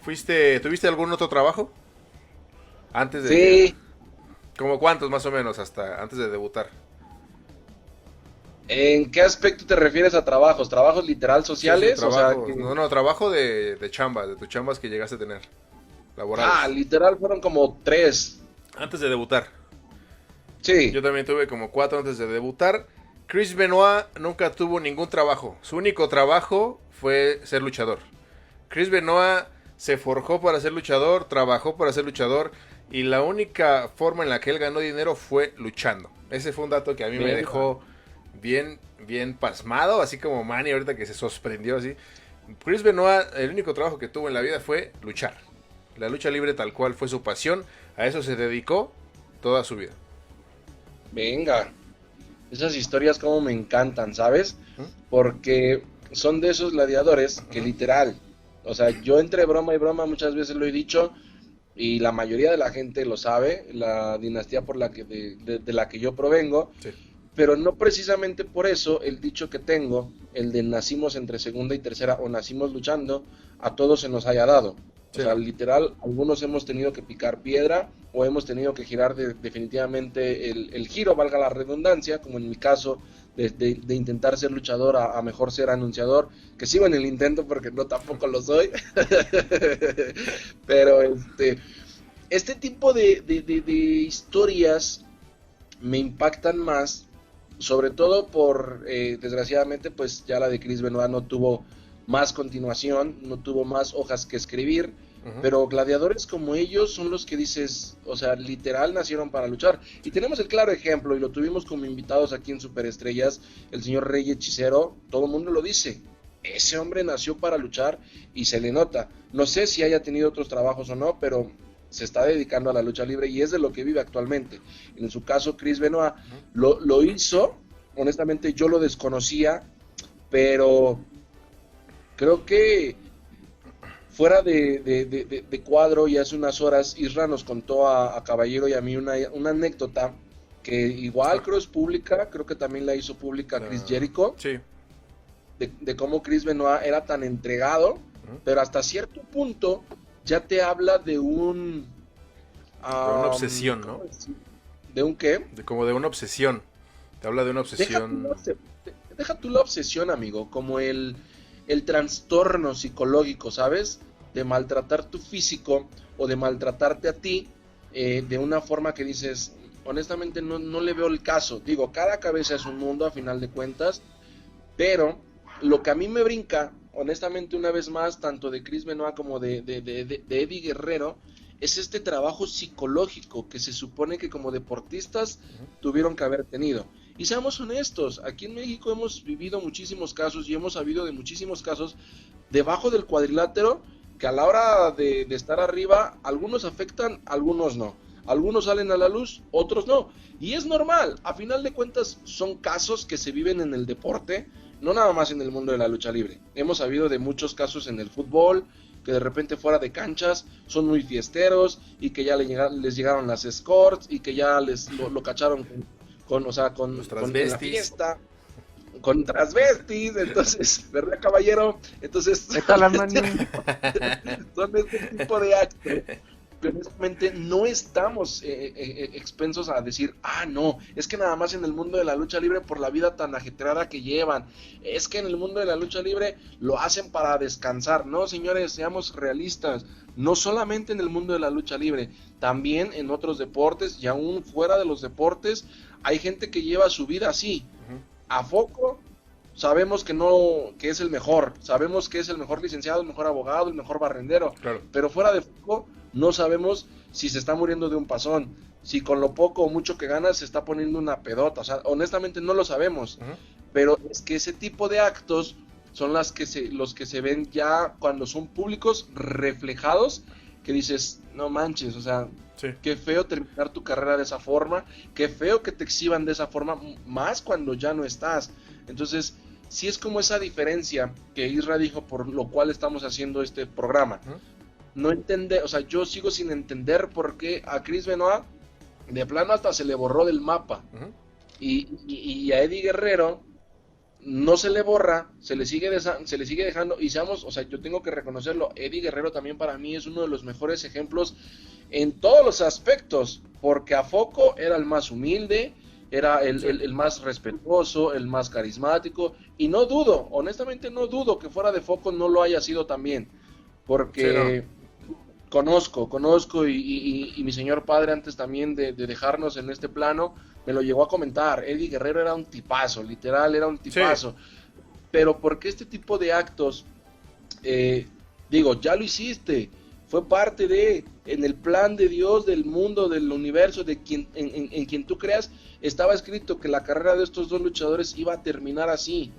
¿tuviste algún otro trabajo? Antes de... Sí. ¿Como cuántos más o menos hasta antes de debutar? ¿En qué aspecto te refieres a trabajos? ¿Trabajos literal sociales? Sí, trabajo, o sea, trabajo de chambas, de tus chambas que llegaste a tener, laborales. Literal fueron como 3. Antes de debutar. Sí. Yo también tuve como 4 antes de debutar. Chris Benoit nunca tuvo ningún trabajo. Su único trabajo fue ser luchador. Chris Benoit se forjó para ser luchador, trabajó para ser luchador, y la única forma en la que él ganó dinero fue luchando. Ese fue un dato que a mí me dejó bien pasmado, así como Manny ahorita que se sorprendió así. Chris Benoit, el único trabajo que tuvo en la vida fue luchar. La lucha libre tal cual fue su pasión, a eso se dedicó, toda su vida. Venga, esas historias como me encantan, ¿sabes? Porque son de esos gladiadores que literal, o sea, yo entre broma y broma muchas veces lo he dicho y la mayoría de la gente lo sabe, la dinastía por la que de la que yo provengo, Sí. pero no precisamente por eso el dicho que tengo, el de nacimos entre segunda y tercera o nacimos luchando, a todos se nos haya dado. Sí. O sea, literal, algunos hemos tenido que picar piedra o hemos tenido que girar definitivamente el giro, valga la redundancia, como en mi caso de intentar ser luchador a mejor ser anunciador, que sigo en el intento porque no tampoco lo soy. Pero este tipo de historias me impactan más, sobre todo por, desgraciadamente, pues ya la de Chris Benoit no tuvo más continuación, no tuvo más hojas que escribir, pero gladiadores como ellos son los que dices, o sea, literal nacieron para luchar. Y tenemos el claro ejemplo, y lo tuvimos como invitados aquí en Superestrellas, el señor Rey Hechicero, todo el mundo lo dice, ese hombre nació para luchar y se le nota. No sé si haya tenido otros trabajos o no, pero se está dedicando a la lucha libre y es de lo que vive actualmente. En su caso, Chris Benoit lo hizo, honestamente yo lo desconocía, pero creo que fuera de cuadro, y hace unas horas Isra nos contó a Caballero y a mí una anécdota que igual creo es pública, creo que también la hizo pública Chris Jericho, Sí. de cómo Chris Benoit era tan entregado, pero hasta cierto punto ya te habla de un... una obsesión, ¿no? ¿De un qué? Como de una obsesión. Te habla de una obsesión. Deja tú la obsesión, amigo, como el trastorno psicológico, ¿sabes? De maltratar tu físico o de maltratarte a ti de una forma que dices, honestamente no le veo el caso. Digo, cada cabeza es un mundo a final de cuentas, pero lo que a mí me brinca, honestamente una vez más, tanto de Chris Benoit como de Eddie Guerrero, es este trabajo psicológico que se supone que como deportistas tuvieron que haber tenido. Y seamos honestos, aquí en México hemos vivido muchísimos casos y hemos sabido de muchísimos casos debajo del cuadrilátero que a la hora de estar arriba, algunos afectan, algunos no. Algunos salen a la luz, otros no. Y es normal, a final de cuentas son casos que se viven en el deporte, no nada más en el mundo de la lucha libre. Hemos sabido de muchos casos en el fútbol, que de repente fuera de canchas son muy fiesteros y que ya les llegaron las escorts y que ya lo cacharon con la fiesta, con transvestis, entonces, ¿verdad, caballero? Entonces, son este tipo de actos. Pero honestamente no estamos expensos a decir, no, es que nada más en el mundo de la lucha libre por la vida tan ajetreada que llevan, es que en el mundo de la lucha libre lo hacen para descansar. No, señores, seamos realistas, no solamente en el mundo de la lucha libre, también en otros deportes y aún fuera de los deportes hay gente que lleva su vida así. A foco sabemos que es el mejor, sabemos que es el mejor licenciado, el mejor abogado, el mejor barrendero, claro. Pero fuera de foco no sabemos si se está muriendo de un pasón, si con lo poco o mucho que gana se está poniendo una pedota, o sea, honestamente no lo sabemos, pero es que ese tipo de actos son los que se ven ya cuando son públicos reflejados, que dices, no manches, o sea, sí. Qué feo terminar tu carrera de esa forma, qué feo que te exhiban de esa forma, más cuando ya no estás. Entonces, sí es como esa diferencia que Isra dijo, por lo cual estamos haciendo este programa. No entender, o sea, yo sigo sin entender por qué a Chris Benoit de plano hasta se le borró del mapa. Y a Eddie Guerrero no se le borra, se le sigue dejando, y seamos, o sea, yo tengo que reconocerlo, Eddie Guerrero también para mí es uno de los mejores ejemplos en todos los aspectos, porque a foco era el más humilde, era el más respetuoso, el más carismático, y no dudo, honestamente no dudo que fuera de foco no lo haya sido también, porque conozco y mi señor padre antes también de dejarnos en este plano, me lo llegó a comentar, Eddie Guerrero era un tipazo, literal era un tipazo, pero porque este tipo de actos, ya lo hiciste, fue parte en el plan de Dios, del mundo, del universo, de quien en quien tú creas, estaba escrito que la carrera de estos dos luchadores iba a terminar así,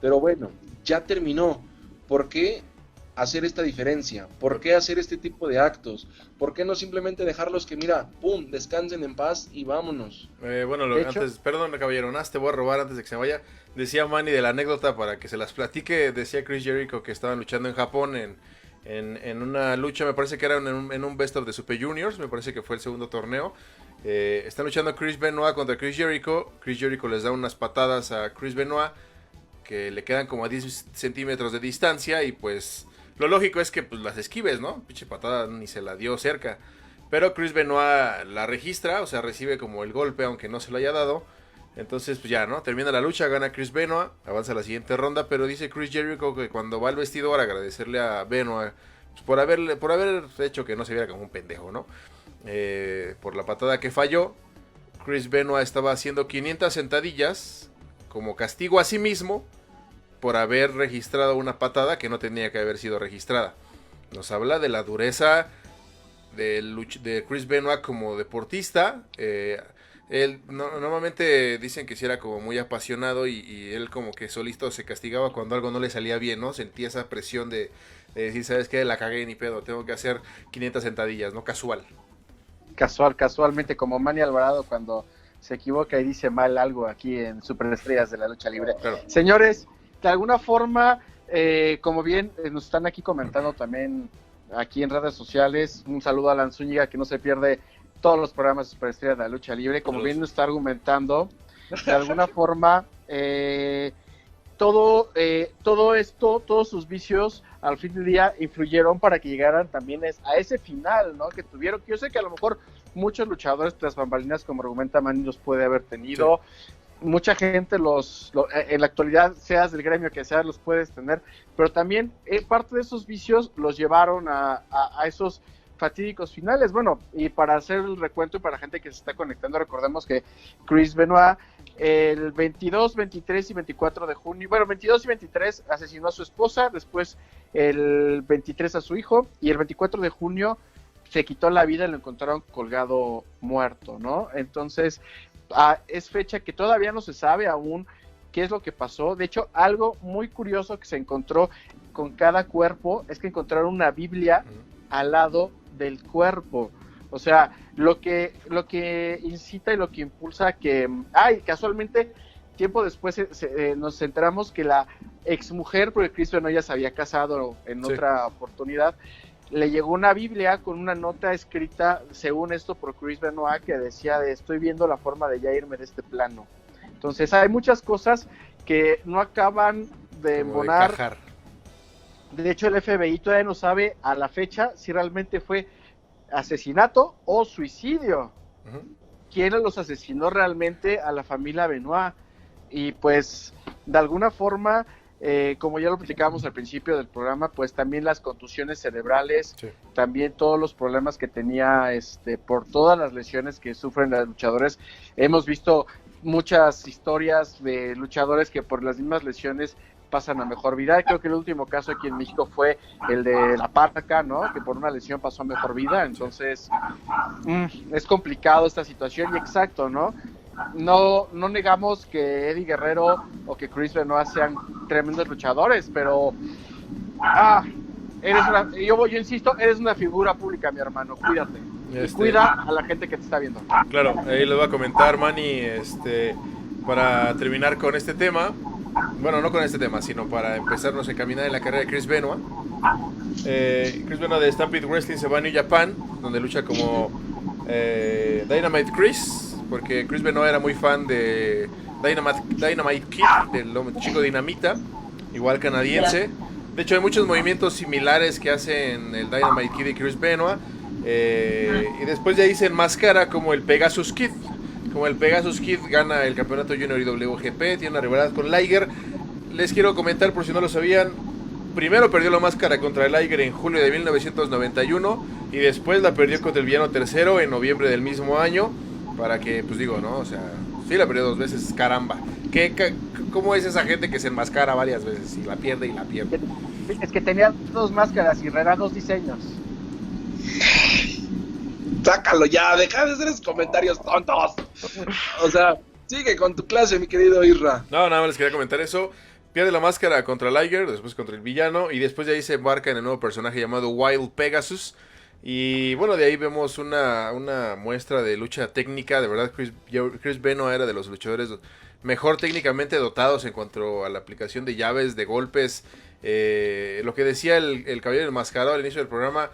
pero bueno, ya terminó, ¿por qué hacer esta diferencia? ¿Por qué hacer este tipo de actos? ¿Por qué no simplemente dejarlos que, mira, pum, descansen en paz y vámonos? Perdón, caballero, te voy a robar antes de que se vaya. Decía Manny de la anécdota para que se las platique. Decía Chris Jericho que estaban luchando en Japón en una lucha, me parece que era en un Best of the Super Juniors, me parece que fue el segundo torneo. Están luchando Chris Benoit contra Chris Jericho. Chris Jericho les da unas patadas a Chris Benoit que le quedan como a 10 centímetros de distancia y pues lo lógico es que pues las esquives, ¿no? Pinche patada ni se la dio cerca. Pero Chris Benoit la registra, o sea, recibe como el golpe aunque no se lo haya dado. Entonces pues ya, ¿no? Termina la lucha, gana Chris Benoit, avanza a la siguiente ronda, pero dice Chris Jericho que cuando va al vestidor a agradecerle a Benoit pues, por haber hecho que no se viera como un pendejo, ¿no? Por la patada que falló, Chris Benoit estaba haciendo 500 sentadillas como castigo a sí mismo por haber registrado una patada que no tenía que haber sido registrada. Nos habla de la dureza de Chris Benoit como deportista. Él normalmente dicen que sí era como muy apasionado y él como que solito se castigaba cuando algo no le salía bien, ¿no? Sentía esa presión de decir, ¿sabes qué? La cagué ni pedo, tengo que hacer 500 sentadillas, ¿no? Casualmente como Manny Alvarado cuando se equivoca y dice mal algo aquí en Superestrellas de la Lucha Libre. Claro. Señores, de alguna forma, como bien nos están aquí comentando también aquí en redes sociales, un saludo a Alan Zúñiga que no se pierde todos los programas de Superestrellas de la Lucha Libre, como bien nos está argumentando, de alguna forma, todo esto, todos sus vicios al fin del día influyeron para que llegaran también a ese final, ¿no? Que tuvieron, que yo sé que a lo mejor muchos luchadores tras bambalinas, como argumenta Manny, los puede haber tenido, sí. Mucha gente en la actualidad, seas del gremio que seas, los puedes tener, pero también parte de esos vicios los llevaron a esos fatídicos finales. Bueno, y para hacer el recuento y para la gente que se está conectando, recordemos que Chris Benoit el 22, 23 y 24 de junio, bueno, 22 y 23 asesinó a su esposa, después el 23 a su hijo, y el 24 de junio se quitó la vida y lo encontraron colgado muerto, ¿no? Entonces, es fecha que todavía no se sabe aún qué es lo que pasó. De hecho, algo muy curioso que se encontró con cada cuerpo es que encontraron una Biblia al lado del cuerpo. O sea, lo que incita y lo que impulsa que... casualmente, tiempo después nos enteramos que la exmujer, porque Chris Benoit ya se había casado en otra oportunidad, le llegó una Biblia con una nota escrita, según esto, por Chris Benoit, que decía estoy viendo la forma de ya irme de este plano. Entonces, hay muchas cosas que no acaban de embonar. De hecho, el FBI todavía no sabe a la fecha si realmente fue asesinato o suicidio. ¿Quién los asesinó realmente a la familia Benoit? Y pues, de alguna forma, como ya lo platicábamos al principio del programa, pues también las contusiones cerebrales, también todos los problemas que tenía por todas las lesiones que sufren los luchadores. Hemos visto muchas historias de luchadores que por las mismas lesiones pasan a mejor vida. Creo que el último caso aquí en México fue el de La Parca, ¿no? Que por una lesión pasó a mejor vida. Entonces, es complicado esta situación y exacto, ¿no? No negamos que Eddie Guerrero o que Chris Benoit sean tremendos luchadores, pero yo insisto, eres una figura pública, mi hermano, cuídate. Y cuida a la gente que te está viendo. Claro, ahí les voy a comentar, Manny, para terminar con este tema. Bueno, no con este tema, sino para empezarnos a encaminar en la carrera de Chris Benoit. Chris Benoit de Stampede Wrestling se va a New Japan, donde lucha como Dynamite Chris, porque Chris Benoit era muy fan de Dynamite Kid, del chico dinamita, igual canadiense. De hecho, hay muchos movimientos similares que hacen el Dynamite Kid y Chris Benoit. Y después de ahí se enmascara como el Pegasus Kid. Como el Pegasus Kid gana el campeonato Junior y WGP, tiene una rivalidad con Liger. Les quiero comentar, por si no lo sabían, primero perdió la máscara contra Liger en julio de 1991 y después la perdió contra el Villano Tercero en noviembre del mismo año. Para que, pues digo, ¿no? O sea, sí la perdió 2 veces, caramba. ¿Cómo es esa gente que se enmascara varias veces y la pierde y la pierde? Es que tenía 2 máscaras y eran 2 diseños. Sácalo ya, deja de hacer esos comentarios tontos. O sea, sigue con tu clase, mi querido Irra. No, nada más les quería comentar eso. pierde la máscara contra Liger, después contra el villano, y después de ahí se embarca en el nuevo personaje llamado Wild Pegasus. Y bueno, de ahí vemos una muestra de lucha técnica. De verdad, Chris Benoit era de los luchadores mejor técnicamente dotados en cuanto a la aplicación de llaves, de golpes. Lo que decía el Caballero Enmascarado al inicio del programa,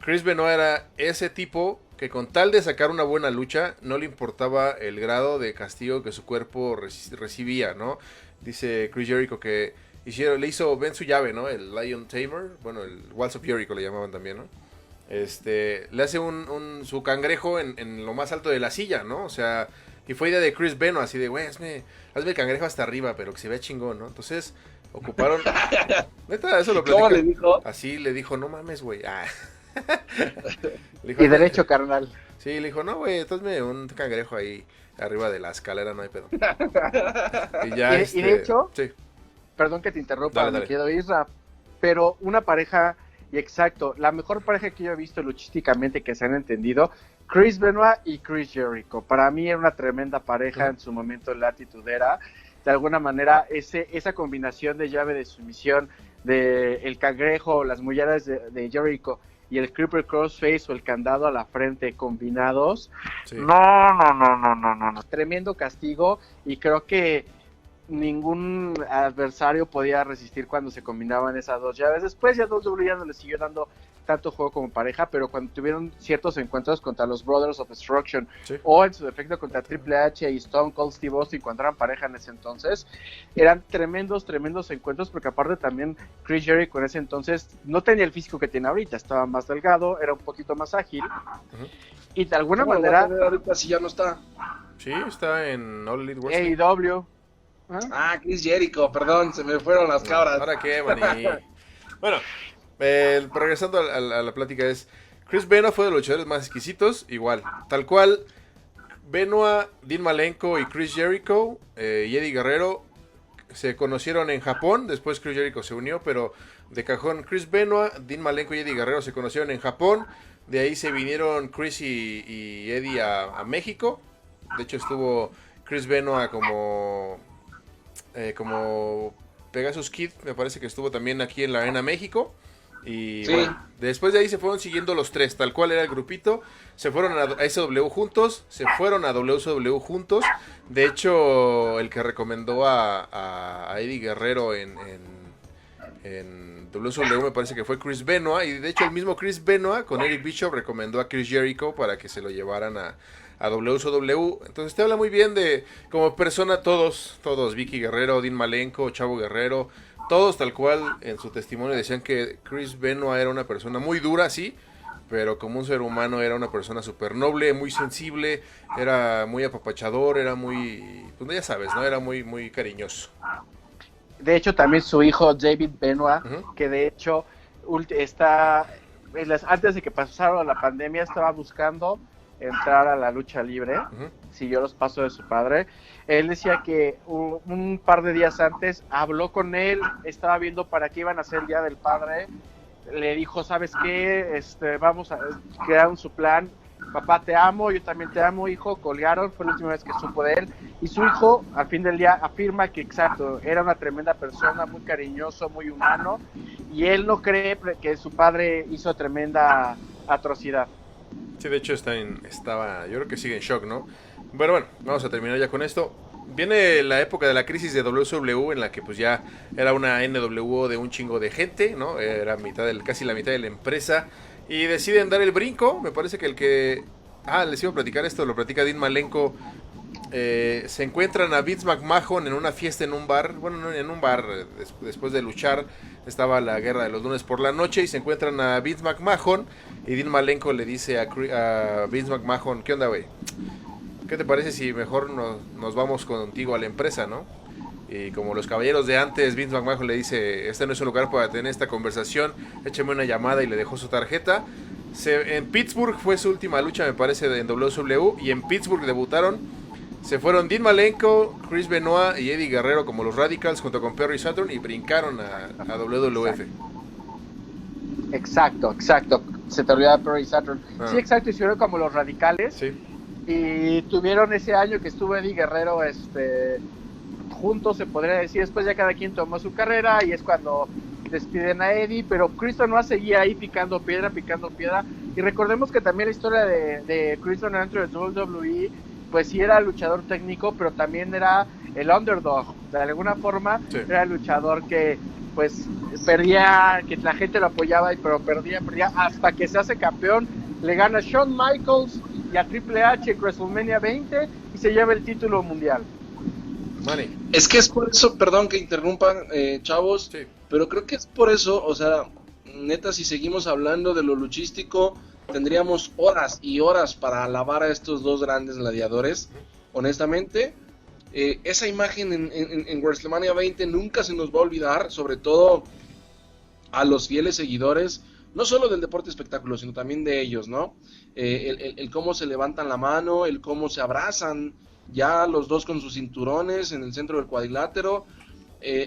Chris Benoit era ese tipo que con tal de sacar una buena lucha, no le importaba el grado de castigo que su cuerpo recibía, ¿no? Dice Chris Jericho que le hizo, ven su llave, ¿no? El Lion Tamer, bueno, el Walls of Jericho le llamaban también, ¿no? Le hace su cangrejo en lo más alto de la silla, ¿no? O sea, y fue idea de Chris Benoit, así de, güey, hazme el cangrejo hasta arriba, pero que se vea chingón, ¿no? Entonces, ocuparon... Neta, eso lo platicó. ¿Cómo le dijo? Así le dijo, no mames, güey. Ah. Dijo, y derecho, carnal. Sí, le dijo, no, güey, hazme un cangrejo ahí arriba de la escalera, no hay pedo. Y ya, y de hecho, sí. Perdón que te interrumpa, Dale. me quedo Isra, pero una pareja, y exacto, la mejor pareja que yo he visto luchísticamente que se han entendido, Chris Benoit y Chris Jericho. Para mí era una tremenda pareja en su momento en la Attitude-Era. De alguna manera, esa combinación de llave de sumisión, de el cangrejo, las mujeres de Jericho y el Creeper Crossface o el candado a la frente combinados, Sí. no, tremendo castigo, y creo que ningún adversario podía resistir cuando se combinaban esas dos llaves. Después ya WWE ya no le siguió dando tanto juego como pareja, pero cuando tuvieron ciertos encuentros contra los Brothers of Destruction, Sí. o en su defecto contra Triple H y Stone Cold Steve Austin cuando eran pareja en ese entonces, eran tremendos encuentros, porque aparte también Chris Jericho en ese entonces no tenía el físico que tiene ahorita, estaba más delgado, era un poquito más ágil, y de alguna ¿Cómo lo manera va a tener ahorita si ya no está? Sí, está en All Elite Wrestling. AEW. Chris Jericho, perdón, se me fueron las cabras. ¿Ahora qué, maní? Bueno, regresando a la plática es... Chris Benoit fue de los luchadores más exquisitos, igual. Tal cual, Benoit, Dean Malenko y Chris Jericho y Eddie Guerrero se conocieron en Japón. Después Chris Jericho se unió, pero de cajón Chris Benoit, Dean Malenko y Eddie Guerrero se conocieron en Japón. De ahí se vinieron Chris y Eddie a México. De hecho estuvo Chris Benoit como Pegasus Kid, me parece que estuvo también aquí en la Arena México. Y sí. Bueno, después de ahí se fueron siguiendo los tres, tal cual era el grupito. Se fueron a SW juntos, se fueron a WCW juntos. De hecho, el que recomendó a Eddie Guerrero en WCW me parece que fue Chris Benoit. Y de hecho el mismo Chris Benoit con Eric Bischoff recomendó a Chris Jericho para que se lo llevaran a WCW. Entonces te habla muy bien de como persona todos, Vicky Guerrero, Dean Malenko, Chavo Guerrero, todos tal cual en su testimonio decían que Chris Benoit era una persona muy dura, sí, pero como un ser humano era una persona súper noble, muy sensible, era muy apapachador, era muy, pues ya sabes, ¿no? Era muy, muy cariñoso. De hecho, también su hijo David Benoit, que de hecho antes de que pasara la pandemia estaba buscando entrar a la lucha libre, siguió los pasos de su padre. Él decía que un par de días antes habló con él, estaba viendo para qué iban a hacer el Día del Padre, le dijo, ¿sabes qué? Vamos a crear su plan, papá te amo, yo también te amo, hijo. Colgaron, fue la última vez que supo de él, y su hijo al fin del día afirma que exacto, era una tremenda persona, muy cariñoso, muy humano, y él no cree que su padre hizo tremenda atrocidad. Sí, de hecho estaba, yo creo que sigue en shock, ¿no? Pero bueno, vamos a terminar ya con esto. Viene la época de la crisis de WCW en la que pues ya era una NWO de un chingo de gente, ¿no? Era casi la mitad de la empresa. Y deciden dar el brinco, me parece que les iba a platicar esto, lo platica Dean Malenko. Se encuentran a Vince McMahon en una fiesta en un bar, después de luchar, estaba la guerra de los lunes por la noche y se encuentran a Vince McMahon y Dean Malenko le dice a Vince McMahon, ¿qué onda, güey? ¿Qué te parece si mejor nos vamos contigo a la empresa, no? Y como los caballeros de antes, Vince McMahon le dice, este no es un lugar para tener esta conversación, échame una llamada, y le dejó su tarjeta. En Pittsburgh fue su última lucha, me parece, en WCW, y en Pittsburgh debutaron. Se fueron Dean Malenko, Chris Benoit y Eddie Guerrero como los Radicals junto con Perry Saturn y brincaron a WWF. Exacto. Se te olvidaba Perry Saturn. Sí, exacto, hicieron como los Radicales. Sí. Y tuvieron ese año que estuvo Eddie Guerrero juntos, se podría decir. Después ya cada quien tomó su carrera y es cuando despiden a Eddie, pero Chris Benoit seguía ahí picando piedra, y recordemos que también la historia de Chris Benoit dentro de WWE, pues sí era luchador técnico, pero también era el underdog, de alguna forma. Sí. Era el luchador que pues perdía, que la gente lo apoyaba, pero perdía, hasta que se hace campeón, le gana a Shawn Michaels y a Triple H en WrestleMania 20 y se lleva el título mundial. Money. Es que es por eso, perdón que interrumpan, chavos, sí. Pero creo que es por eso, o sea, neta, si seguimos hablando de lo luchístico, tendríamos horas y horas para alabar a estos dos grandes gladiadores. Honestamente, esa imagen en WrestleMania 20 nunca se nos va a olvidar, sobre todo a los fieles seguidores, no solo del deporte espectáculo, sino también de ellos, ¿no? El cómo se levantan la mano, el cómo se abrazan, ya los dos con sus cinturones en el centro del cuadrilátero,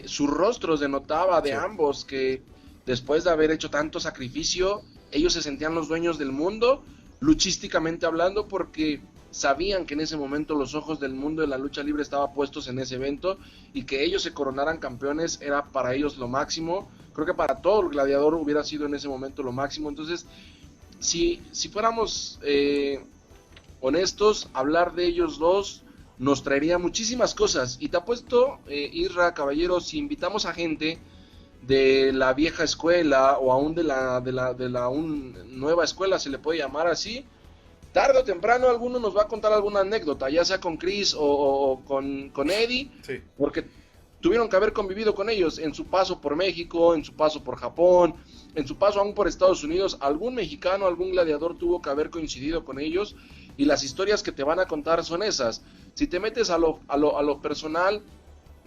sus rostros denotaba de ambos que después de haber hecho tanto sacrificio, ellos se sentían los dueños del mundo, luchísticamente hablando, porque sabían que en ese momento los ojos del mundo de la lucha libre estaban puestos en ese evento, y que ellos se coronaran campeones era para ellos lo máximo. Creo que para todo el gladiador hubiera sido en ese momento lo máximo. Entonces, si fuéramos honestos, hablar de ellos dos nos traería muchísimas cosas. Y te apuesto, Isra, caballero, si invitamos a gente de la vieja escuela o aún de la nueva escuela, se le puede llamar así, tarde o temprano alguno nos va a contar alguna anécdota, ya sea con Chris o con Eddie, sí, porque tuvieron que haber convivido con ellos en su paso por México, en su paso por Japón, en su paso aún por Estados Unidos. Algún mexicano, algún gladiador tuvo que haber coincidido con ellos, y las historias que te van a contar son esas. Si te metes a lo personal,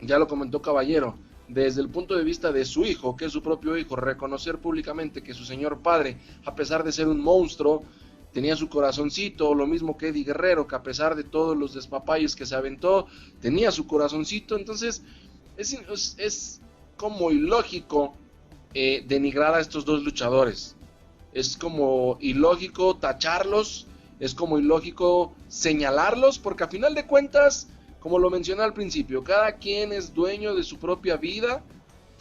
ya lo comentó Caballero, desde el punto de vista de su hijo, que es su propio hijo, reconocer públicamente que su señor padre, a pesar de ser un monstruo, tenía su corazoncito, lo mismo que Eddie Guerrero, que a pesar de todos los despapalles que se aventó, tenía su corazoncito. Entonces es como ilógico denigrar a estos dos luchadores, es como ilógico tacharlos, es como ilógico señalarlos, porque a final de cuentas, como lo mencioné al principio, cada quien es dueño de su propia vida,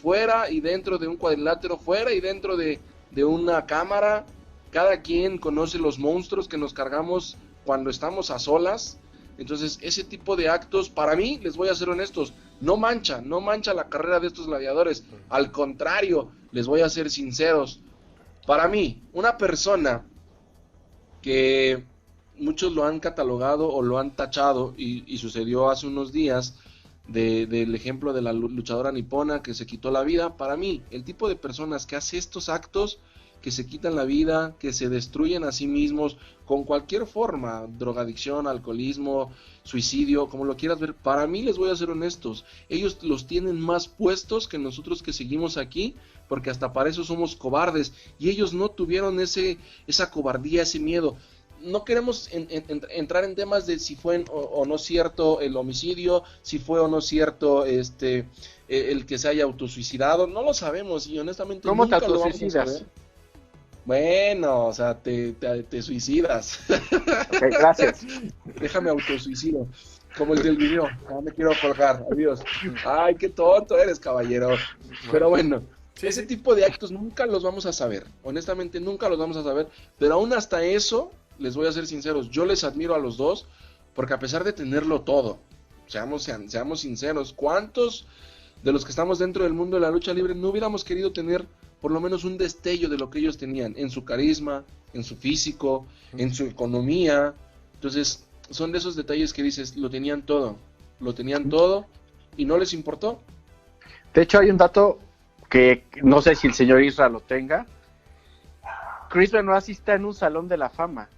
fuera y dentro de un cuadrilátero, fuera y dentro de una cámara. Cada quien conoce los monstruos que nos cargamos cuando estamos a solas. Entonces, ese tipo de actos, para mí, les voy a ser honestos, no mancha la carrera de estos gladiadores. Al contrario, les voy a ser sinceros. Para mí, una persona que muchos lo han catalogado o lo han tachado, y sucedió hace unos días, del ejemplo de la luchadora nipona que se quitó la vida. Para mí, el tipo de personas que hace estos actos, que se quitan la vida, que se destruyen a sí mismos con cualquier forma, drogadicción, alcoholismo, suicidio, como lo quieras ver, para mí, les voy a ser honestos, ellos los tienen más puestos que nosotros que seguimos aquí, porque hasta para eso somos cobardes, y ellos no tuvieron esa cobardía, ese miedo. No queremos entrar en temas de si fue o no cierto el homicidio, si fue o no cierto el que se haya autosuicidado, no lo sabemos, y honestamente ¿cómo nunca te autosuicidas? Bueno, o sea, te suicidas. Ok, gracias. Déjame autosuicido, como el del video. Ya me quiero colgar, adiós. Ay, qué tonto eres, caballero. Pero bueno, ese tipo de actos nunca los vamos a saber. Honestamente, nunca los vamos a saber. Pero aún hasta eso, les voy a ser sinceros, yo les admiro a los dos, porque a pesar de tenerlo todo, seamos sinceros, ¿cuántos de los que estamos dentro del mundo de la lucha libre no hubiéramos querido tener por lo menos un destello de lo que ellos tenían, en su carisma, en su físico, en su economía? Entonces, son de esos detalles que dices, lo tenían todo y no les importó. De hecho, hay un dato que no sé si el señor Isra lo tenga. Chris Benoit sí está en un salón de la fama.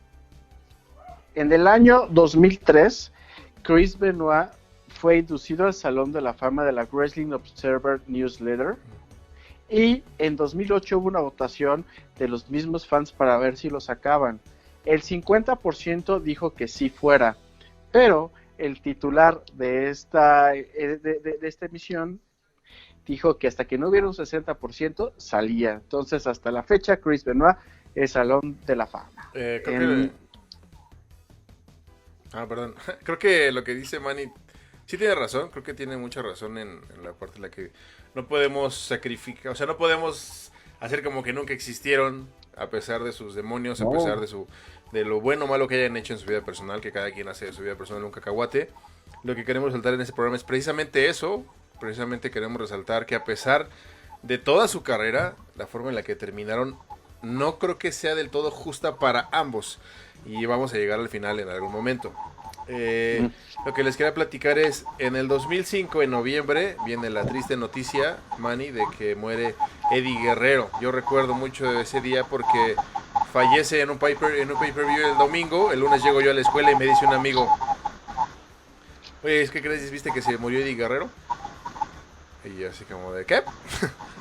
En el año 2003, Chris Benoit fue inducido al Salón de la Fama de la Wrestling Observer Newsletter, y en 2008 hubo una votación de los mismos fans para ver si lo sacaban. El 50% dijo que sí fuera, pero el titular de esta emisión dijo que hasta que no hubiera un 60% salía. Entonces, hasta la fecha, Chris Benoit es Salón de la Fama. Perdón. Creo que lo que dice Manny Sí tiene razón, creo que tiene mucha razón en la parte en la que no podemos sacrificar, o sea, no podemos hacer como que nunca existieron, a pesar de sus demonios, a pesar de lo bueno o malo que hayan hecho en su vida personal, que cada quien hace de su vida personal un cacahuate. Lo que queremos resaltar en este programa es precisamente eso, precisamente queremos resaltar que a pesar de toda su carrera, la forma en la que terminaron no creo que sea del todo justa para ambos, y vamos a llegar al final en algún momento. Lo que les quería platicar es, en el 2005, en noviembre, viene la triste noticia, Manny, de que muere Eddie Guerrero. Yo recuerdo mucho de ese día porque fallece en un pay-per-view el domingo. El lunes llego yo a la escuela y me dice un amigo, oye, ¿qué crees? ¿Viste que se murió Eddie Guerrero? Y yo así como de, ¿qué?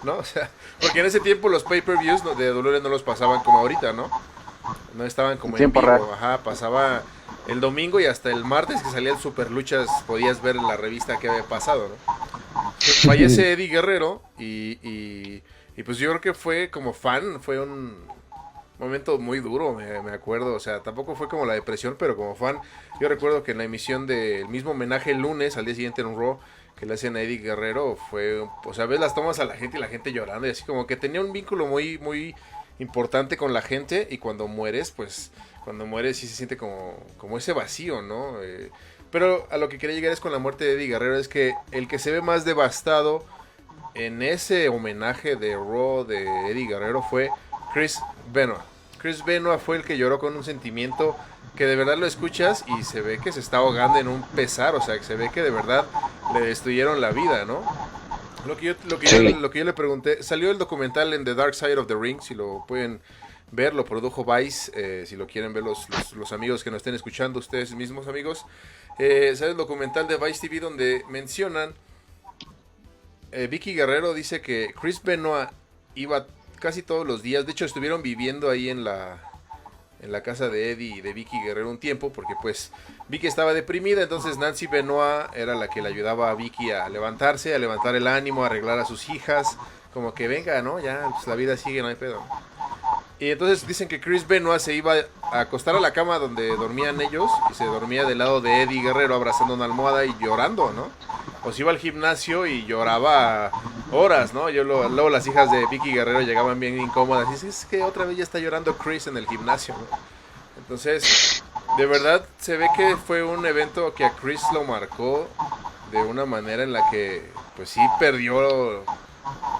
¿No? O sea, porque en ese tiempo los pay-per-views de WWE no los pasaban como ahorita, ¿no? No estaban como en vivo, ajá, pasaba el domingo y hasta el martes que salía el Super Luchas podías ver la revista que había pasado, ¿no? Fallece Eddie Guerrero y pues yo creo que fue como fan, fue un momento muy duro, me acuerdo, o sea, tampoco fue como la depresión, pero como fan, yo recuerdo que en la emisión del mismo homenaje el lunes, al día siguiente en un Raw, que le hacían a Eddie Guerrero, fue, o sea, ves las tomas a la gente y la gente llorando y así como que tenía un vínculo muy importante con la gente, y cuando mueres, pues, sí se siente como ese vacío, ¿no? Pero a lo que quería llegar es con la muerte de Eddie Guerrero, es que el que se ve más devastado en ese homenaje de Raw de Eddie Guerrero fue Chris Benoit. Chris Benoit fue el que lloró con un sentimiento que de verdad lo escuchas y se ve que se está ahogando en un pesar, o sea, que se ve que de verdad le destruyeron la vida, ¿no? Lo que yo le pregunté, salió el documental en The Dark Side of the Ring, si lo pueden ver, lo produjo Vice, si lo quieren ver los amigos que nos estén escuchando, ustedes mismos amigos, sale el documental de Vice TV donde mencionan, Vicky Guerrero dice que Chris Benoit iba casi todos los días, de hecho estuvieron viviendo ahí en la casa de Eddie y de Vicky Guerrero un tiempo, porque pues Vicky estaba deprimida, entonces Nancy Benoit era la que le ayudaba a Vicky a levantarse, a levantar el ánimo, a arreglar a sus hijas, como que venga, ¿no? Ya, pues la vida sigue, no hay pedo. Y entonces dicen que Chris Benoit se iba a acostar a la cama donde dormían ellos, y se dormía del lado de Eddie Guerrero abrazando una almohada y llorando, ¿no? O se iba al gimnasio y lloraba horas, ¿no? Luego las hijas de Vicky Guerrero llegaban bien incómodas y dicen, es que otra vez ya está llorando Chris en el gimnasio, ¿no? Entonces, de verdad se ve que fue un evento que a Chris lo marcó de una manera en la que, pues sí, perdió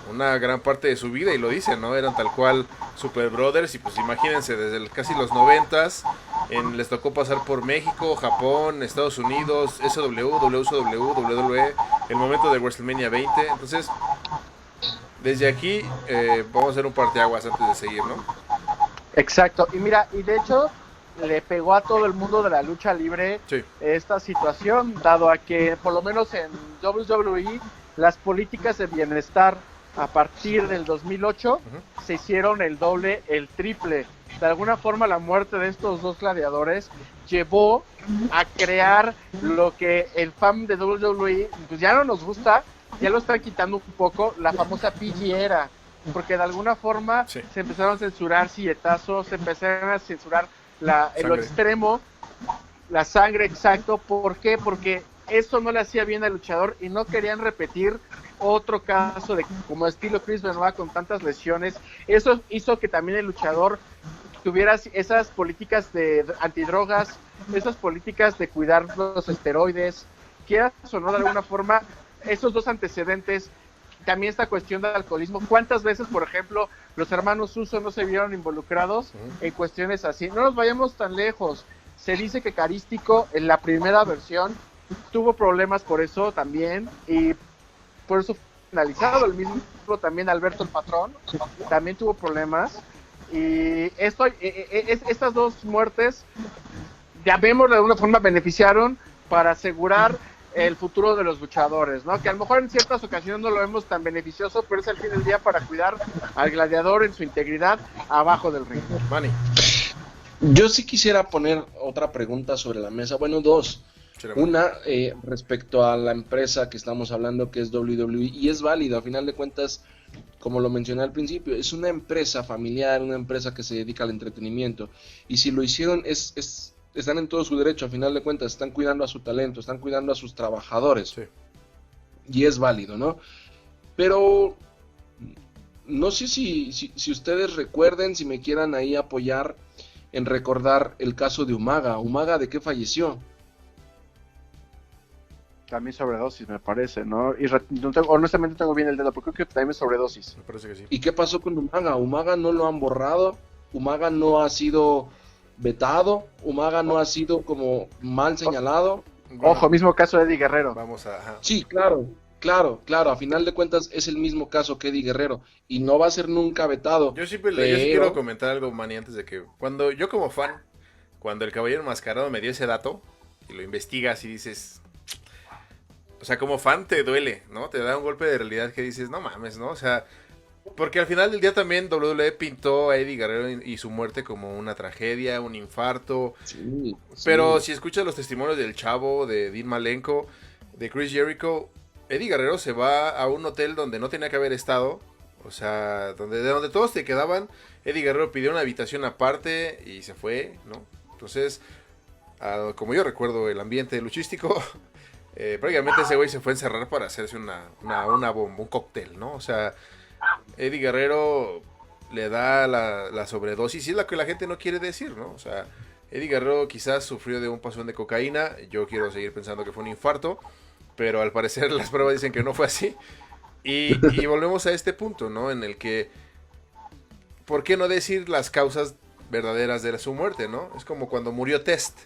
una gran parte de su vida, y lo dicen, ¿no? Eran tal cual Super Brothers, y pues imagínense, desde casi los 90s, les tocó pasar por México, Japón, Estados Unidos, SW, WCW, WWE, el momento de WrestleMania 20, entonces, desde aquí vamos a hacer un parteaguas antes de seguir, ¿no? Exacto, y mira, y de hecho le pegó a todo el mundo de la lucha libre esta situación, dado a que por lo menos en WWE las políticas de bienestar a partir del 2008 se hicieron el doble, el triple. De alguna forma la muerte de estos dos gladiadores llevó a crear lo que el fan de WWE pues ya no nos gusta, ya lo están quitando un poco, la famosa PG era, porque de alguna forma se empezaron a censurar silletazos, se empezaron a censurar lo extremo, la sangre, exacto. ¿Por qué? Porque eso no le hacía bien al luchador y no querían repetir otro caso de como estilo Chris Benoit con tantas lesiones. Eso hizo que también el luchador tuviera esas políticas de antidrogas, esas políticas de cuidar los esteroides, quieras o no, de alguna forma, esos dos antecedentes. También esta cuestión del alcoholismo. ¿Cuántas veces, por ejemplo, los hermanos Uso no se vieron involucrados en cuestiones así? No nos vayamos tan lejos. Se dice que Carístico, en la primera versión, tuvo problemas por eso también, y por eso fue finalizado. El mismo también Alberto el Patrón también tuvo problemas, y estas dos muertes, llamémoslo de alguna forma, beneficiaron para asegurar el futuro de los luchadores, ¿no? Que a lo mejor en ciertas ocasiones no lo vemos tan beneficioso, pero es al fin del día para cuidar al gladiador en su integridad abajo del ring. Manny. Yo sí quisiera poner otra pregunta sobre la mesa, bueno, dos. Una, respecto a la empresa que estamos hablando, que es WWE, y es válido, a final de cuentas, como lo mencioné al principio, es una empresa familiar, una empresa que se dedica al entretenimiento, y si lo hicieron es están en todo su derecho, a final de cuentas, están cuidando a su talento, están cuidando a sus trabajadores. Sí. Y es válido, ¿no? Pero no sé si ustedes recuerden, si me quieran ahí apoyar en recordar el caso de Umaga. ¿Umaga de qué falleció? También sobredosis, me parece, ¿no? Y no tengo, honestamente no tengo bien el dato, pero creo que también es sobredosis. Me parece que sí. ¿Y qué pasó con Umaga? Umaga no lo han borrado, Umaga no ha sido vetado, Umaga no ha sido como mal señalado. Bueno, Ojo, mismo caso de Eddie Guerrero. vamos a... Ajá. Sí, claro, a final de cuentas es el mismo caso que Eddie Guerrero y no va a ser nunca vetado. Yo sí quiero comentar algo, Manny, antes de que... Cuando yo como fan, cuando el Caballero Enmascarado me dio ese dato, y lo investigas y dices... O sea, como fan te duele, ¿no? Te da un golpe de realidad que dices, no mames, ¿no? O sea, porque al final del día también WWE pintó a Eddie Guerrero y su muerte como una tragedia, un infarto. Sí, Pero sí. si escuchas los testimonios del Chavo, de Dean Malenko, de Chris Jericho, Eddie Guerrero se va a un hotel donde no tenía que haber estado. O sea, de donde todos te quedaban. Eddie Guerrero pidió una habitación aparte y se fue, ¿no? Entonces, como yo recuerdo el ambiente luchístico... prácticamente ese güey se fue a encerrar para hacerse una bomba, un cóctel, ¿no? O sea, Eddie Guerrero le da la sobredosis y es lo que la gente no quiere decir, ¿no? O sea, Eddie Guerrero quizás sufrió de un pasón de cocaína, yo quiero seguir pensando que fue un infarto, pero al parecer las pruebas dicen que no fue así. Y volvemos a este punto, ¿no? En el que, ¿por qué no decir las causas verdaderas de su muerte, ¿no? Es como cuando murió Test,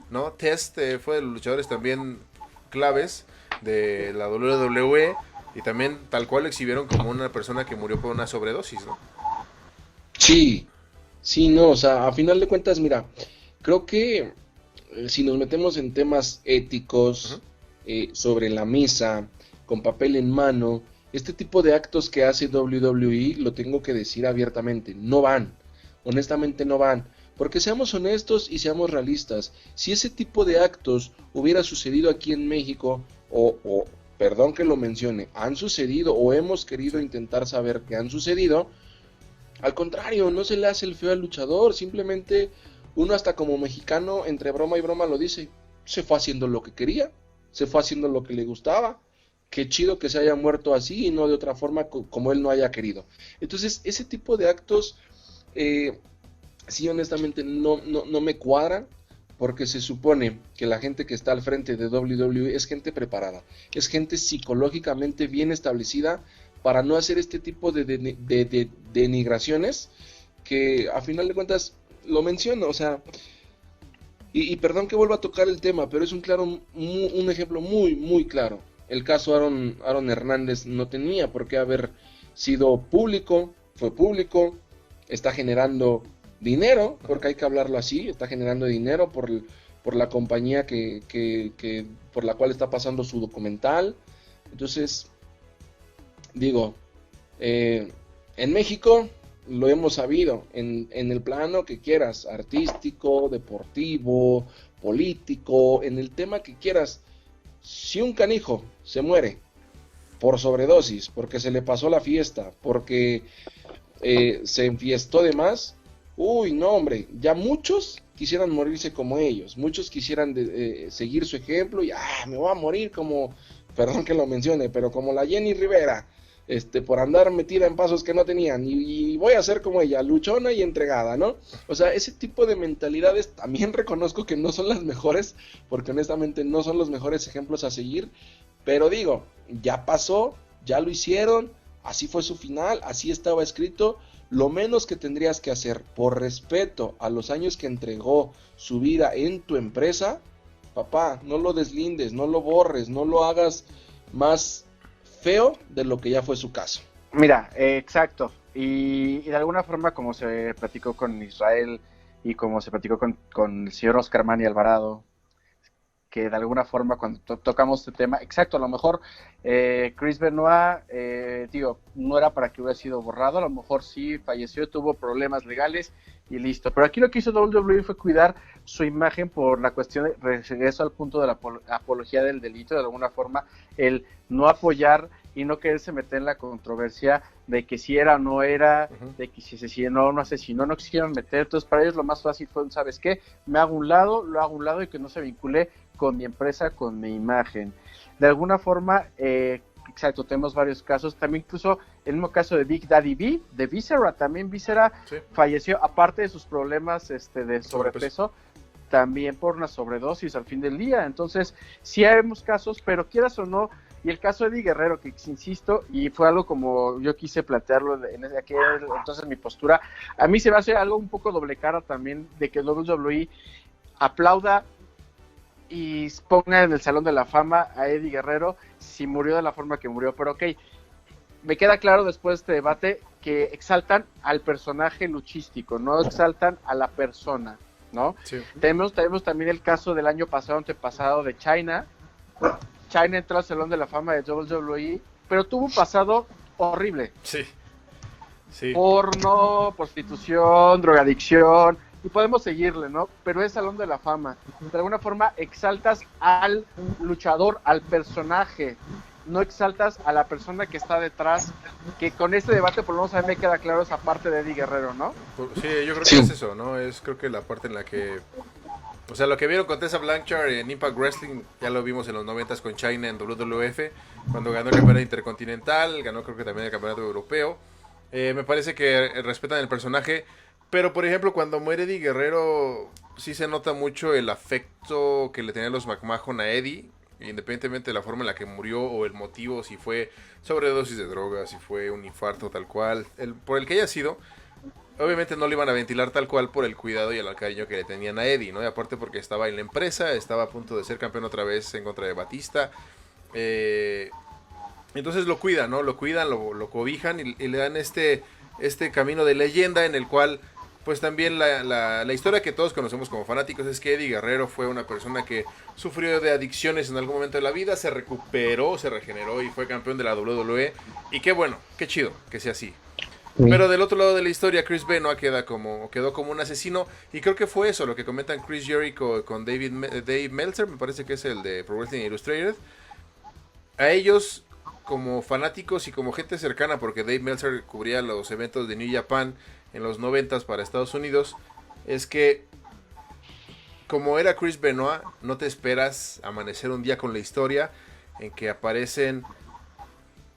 ¿no? Test fue de los luchadores también claves de la WWE y también tal cual lo exhibieron como una persona que murió por una sobredosis, ¿no? Sí, no, o sea, a final de cuentas, mira, creo que si nos metemos en temas éticos, sobre la mesa, con papel en mano, este tipo de actos que hace WWE, lo tengo que decir abiertamente, no van, honestamente no van. Porque seamos honestos y seamos realistas, si ese tipo de actos hubiera sucedido aquí en México, perdón que lo mencione, han sucedido o hemos querido intentar saber que han sucedido, al contrario, no se le hace el feo al luchador, simplemente uno hasta como mexicano, entre broma y broma lo dice, se fue haciendo lo que quería, se fue haciendo lo que le gustaba, qué chido que se haya muerto así y no de otra forma como él no haya querido. Entonces, ese tipo de actos... sí, honestamente no me cuadran, porque se supone que la gente que está al frente de WWE es gente preparada, es gente psicológicamente bien establecida para no hacer este tipo de denigraciones que a final de cuentas lo menciono, o sea, y perdón que vuelva a tocar el tema, pero es un ejemplo muy claro. El caso Aaron Hernández no tenía por qué haber sido público, fue público, está generando dinero, porque hay que hablarlo así, está generando dinero por la compañía por la cual está pasando su documental. Entonces, digo, en México lo hemos sabido, en el plano que quieras, artístico, deportivo, político, en el tema que quieras, si un canijo se muere por sobredosis, porque se le pasó la fiesta, porque se enfiestó de más, uy, no, hombre, ya muchos quisieran morirse como ellos, muchos quisieran seguir su ejemplo y me voy a morir como, perdón que lo mencione, pero como la Jenny Rivera, por andar metida en pasos que no tenían, y voy a ser como ella, luchona y entregada, ¿no? O sea, ese tipo de mentalidades también reconozco que no son las mejores, porque honestamente no son los mejores ejemplos a seguir, pero digo, ya pasó, ya lo hicieron, así fue su final, así estaba escrito. Lo menos que tendrías que hacer por respeto a los años que entregó su vida en tu empresa, papá, no lo deslindes, no lo borres, no lo hagas más feo de lo que ya fue su caso. Mira, exacto. Y de alguna forma, como se platicó con Israel y como se platicó con el señor Oscar Mani Alvarado, que de alguna forma cuando tocamos este tema, exacto, a lo mejor Chris Benoit, no era para que hubiera sido borrado, a lo mejor sí falleció, tuvo problemas legales y listo, pero aquí lo que hizo WWE fue cuidar su imagen por la cuestión de regreso al punto de la apología del delito, de alguna forma, el no apoyar y no quererse meter en la controversia de que si era o no era, de que si asesinó o no asesinó, no quisieron meter. Entonces para ellos lo más fácil fue, ¿sabes qué? Me hago un lado, lo hago un lado y que no se vincule con mi empresa, con mi imagen. De alguna forma, exacto, tenemos varios casos, también incluso el mismo caso de Big Daddy V, de Viscera, también Viscera falleció, aparte de sus problemas de sobrepeso, también por una sobredosis al fin del día. Entonces, sí vemos casos, pero quieras o no, y el caso de Eddie Guerrero, que insisto, y fue algo como yo quise plantearlo en aquel entonces mi postura, a mí se me hace algo un poco doble cara también de que WWE aplauda y ponga en el Salón de la Fama a Eddie Guerrero si murió de la forma que murió, pero ok, me queda claro después de este debate que exaltan al personaje luchístico, no exaltan a la persona, ¿no? Sí. Tenemos también el caso del año pasado, antepasado de Chyna. Chyna entró al Salón de la Fama de WWE, pero tuvo un pasado horrible. Sí. Sí. Porno, prostitución, drogadicción, y podemos seguirle, ¿no? Pero es Salón de la Fama. De alguna forma exaltas al luchador, al personaje, no exaltas a la persona que está detrás, que con este debate por lo menos a mí me queda claro esa parte de Eddie Guerrero, ¿no? Sí, yo creo que es eso, ¿no? Es creo que la parte en la que... O sea, lo que vieron con Tessa Blanchard en Impact Wrestling, ya lo vimos en los 90s con Chyna en WWF, cuando ganó el campeonato intercontinental, ganó creo que también el campeonato europeo. Me parece que respetan el personaje, pero por ejemplo cuando muere Eddie Guerrero, sí se nota mucho el afecto que le tenían los McMahon a Eddie, independientemente de la forma en la que murió o el motivo, si fue sobredosis de drogas, si fue un infarto tal cual, por el que haya sido. Obviamente no lo iban a ventilar tal cual por el cuidado y el cariño que le tenían a Eddie, ¿no? Y aparte porque estaba en la empresa, estaba a punto de ser campeón otra vez en contra de Batista. Entonces lo cuidan, ¿no? Lo cuidan, lo cobijan y le dan este camino de leyenda en el cual, pues también la historia que todos conocemos como fanáticos es que Eddie Guerrero fue una persona que sufrió de adicciones en algún momento de la vida, se recuperó, se regeneró y fue campeón de la WWE. Y qué bueno, qué chido que sea así. Pero del otro lado de la historia, Chris Benoit quedó como un asesino. Y creo que fue eso lo que comentan Chris Jericho con Dave Meltzer, me parece que es el de Pro Wrestling Illustrated. A ellos, como fanáticos y como gente cercana, porque Dave Meltzer cubría los eventos de New Japan en los 90s para Estados Unidos, es que como era Chris Benoit, no te esperas amanecer un día con la historia en que aparecen...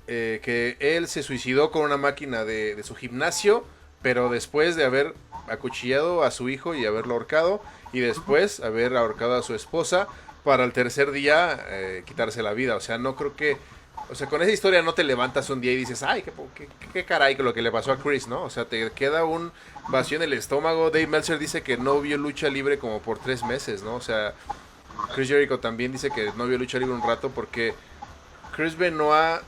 que él se suicidó con una máquina de su gimnasio, pero después de haber acuchillado a su hijo y haberlo ahorcado, y después haber ahorcado a su esposa, para el tercer día quitarse la vida. O sea, no creo que... O sea, con esa historia no te levantas un día y dices, ay, qué caray con lo que le pasó a Chris, ¿no? O sea, te queda un vacío en el estómago. Dave Meltzer dice que no vio lucha libre como por 3 meses, ¿no? O sea, Chris Jericho también dice que no vio lucha libre un rato porque Chris Benoit...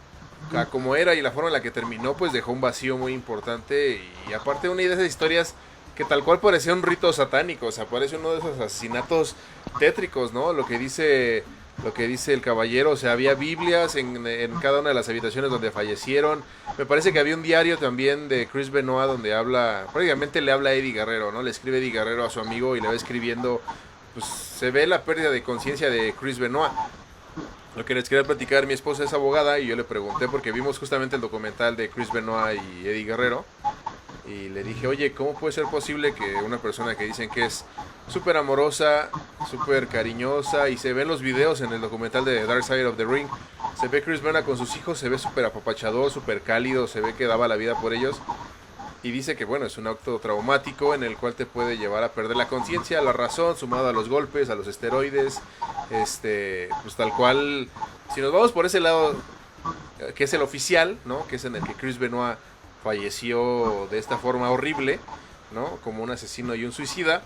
como era y la forma en la que terminó, pues dejó un vacío muy importante. Y aparte una de esas historias que tal cual parecía un rito satánico, o sea, parece uno de esos asesinatos tétricos, ¿no? Lo que dice el caballero, o sea, había Biblias en cada una de las habitaciones donde fallecieron. Me parece que había un diario también de Chris Benoit donde prácticamente le habla a Eddie Guerrero, ¿no? Le escribe Eddie Guerrero a su amigo y le va escribiendo, pues se ve la pérdida de conciencia de Chris Benoit. Lo que les quería platicar, mi esposa es abogada y yo le pregunté porque vimos justamente el documental de Chris Benoit y Eddie Guerrero y le dije, oye, ¿cómo puede ser posible que una persona que dicen que es súper amorosa, súper cariñosa y se ven los videos en el documental de Dark Side of the Ring, se ve Chris Benoit con sus hijos, se ve súper apapachador, súper cálido, se ve que daba la vida por ellos? Y dice que bueno, es un acto traumático en el cual te puede llevar a perder la conciencia, la razón, sumado a los golpes, a los esteroides, pues tal cual, si nos vamos por ese lado, que es el oficial, ¿no? Que es en el que Chris Benoit falleció de esta forma horrible, ¿no? Como un asesino y un suicida,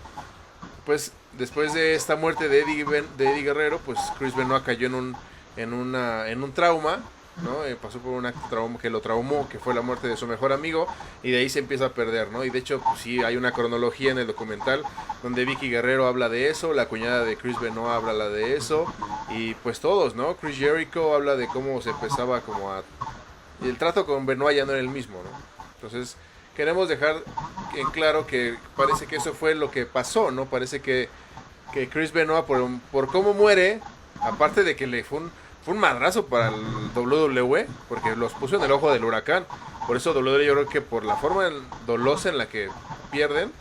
pues después de esta muerte de Eddie Guerrero, pues Chris Benoit cayó en un trauma, ¿no? Pasó por un acto que lo traumó, que fue la muerte de su mejor amigo, y de ahí se empieza a perder, ¿no? Y de hecho, pues, sí, hay una cronología en el documental donde Vicky Guerrero habla de eso, la cuñada de Chris Benoit habla de eso, y pues todos, ¿no? Chris Jericho habla de cómo se empezaba y el trato con Benoit ya no era el mismo, ¿no? Entonces, queremos dejar en claro que parece que eso fue lo que pasó, ¿no? Parece que Chris Benoit, por cómo muere, aparte de que fue un madrazo para el WWE, porque los puso en el ojo del huracán. Por eso WWE, yo creo que por la forma dolosa en la que pierden,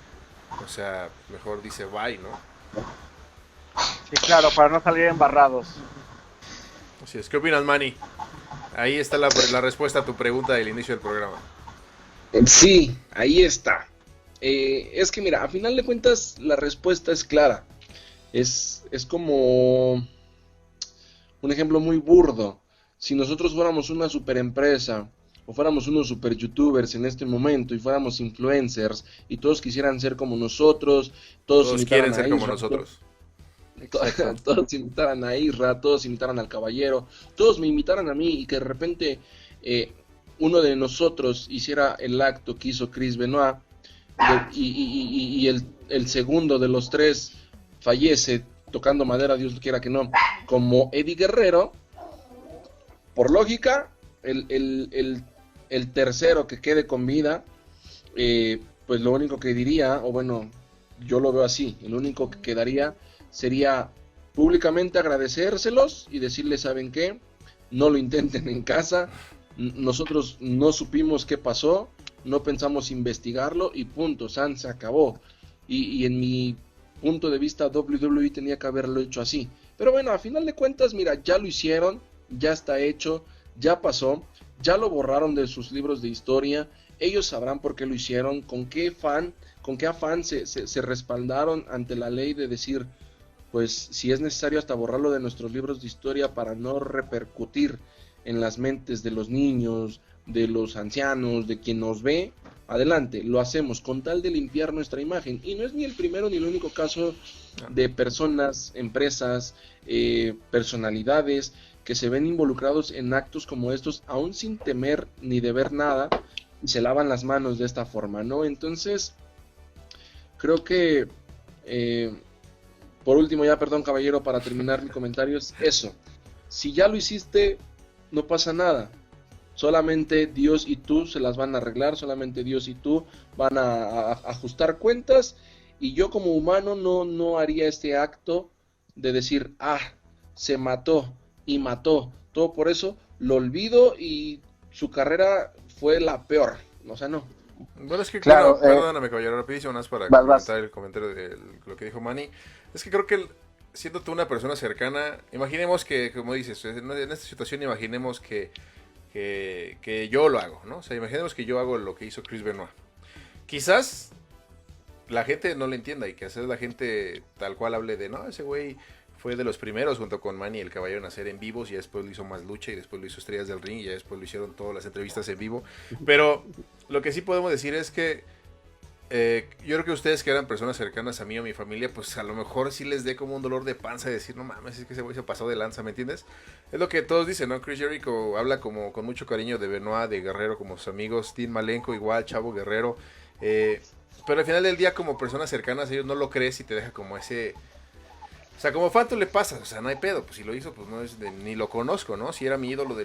o sea, mejor dice bye, ¿no? Sí, claro, para no salir embarrados. Así es. ¿Qué opinas, Manny? Ahí está la respuesta a tu pregunta del inicio del programa. Sí, ahí está. Es que mira, a final de cuentas la respuesta es clara. Es como un ejemplo muy burdo. Si nosotros fuéramos una super empresa o fuéramos unos super youtubers en este momento y fuéramos influencers y todos quisieran ser como nosotros, todos quieren ser como nosotros. Todos imitaran a Isra, todos imitaran al Caballero, todos me imitaran a mí y que de repente uno de nosotros hiciera el acto que hizo Chris Benoit y el segundo de los tres fallece tocando madera, Dios quiera que no, como Eddie Guerrero, por lógica, el tercero que quede con vida, pues lo único que diría, o bueno, yo lo veo así, el único que quedaría sería públicamente agradecérselos y decirles, ¿saben qué? No lo intenten en casa, nosotros no supimos qué pasó, no pensamos investigarlo y punto, San se acabó. Y en mi punto de vista WWE tenía que haberlo hecho así. Pero bueno, a final de cuentas, mira, ya lo hicieron, ya está hecho, ya pasó, ya lo borraron de sus libros de historia, ellos sabrán por qué lo hicieron, con qué afán se respaldaron ante la ley de decir, pues si es necesario hasta borrarlo de nuestros libros de historia para no repercutir en las mentes de los niños, de los ancianos, de quien nos ve, adelante, lo hacemos con tal de limpiar nuestra imagen. Y no es ni el primero ni el único caso de personas, empresas, personalidades que se ven involucrados en actos como estos, aún sin temer ni deber nada, y se lavan las manos de esta forma, ¿no? Entonces, creo que, por último ya, perdón caballero, para terminar mi comentario, es eso. Si ya lo hiciste, no pasa nada. Solamente Dios y tú se las van a arreglar, solamente Dios y tú van a ajustar cuentas, y yo como humano no haría este acto de decir, se mató y mató, todo por eso lo olvido y su carrera fue la peor, o sea, no. Bueno, es que claro, perdóname caballero, rapidísimo, más para comentar el comentario de lo que dijo Manny. Es que creo que siendo tú una persona cercana, imaginemos que, como dices, en esta situación imaginemos que yo lo hago, ¿no? O sea, imaginemos que yo hago lo que hizo Chris Benoit. Quizás la gente no lo entienda y que hacer la gente tal cual hable de, no, ese güey fue de los primeros junto con Manny el Caballero en hacer en vivos, y después lo hizo Más Lucha, y después lo hizo Estrellas del Ring, y ya después lo hicieron todas las entrevistas en vivo. Pero lo que sí podemos decir es que yo creo que ustedes que eran personas cercanas a mí o a mi familia, pues a lo mejor sí les dé como un dolor de panza de decir, no mames, es que ese güey se pasó de lanza, ¿me entiendes? Es lo que todos dicen, ¿no? Chris Jericho habla como con mucho cariño de Benoit, de Guerrero, como sus amigos, Dean Malenko igual, Chavo Guerrero, pero al final del día como personas cercanas ellos no lo crees y te deja como ese... O sea, como fan tú le pasas, o sea, no hay pedo, pues si lo hizo, pues no es ni lo conozco, ¿no? Si era mi ídolo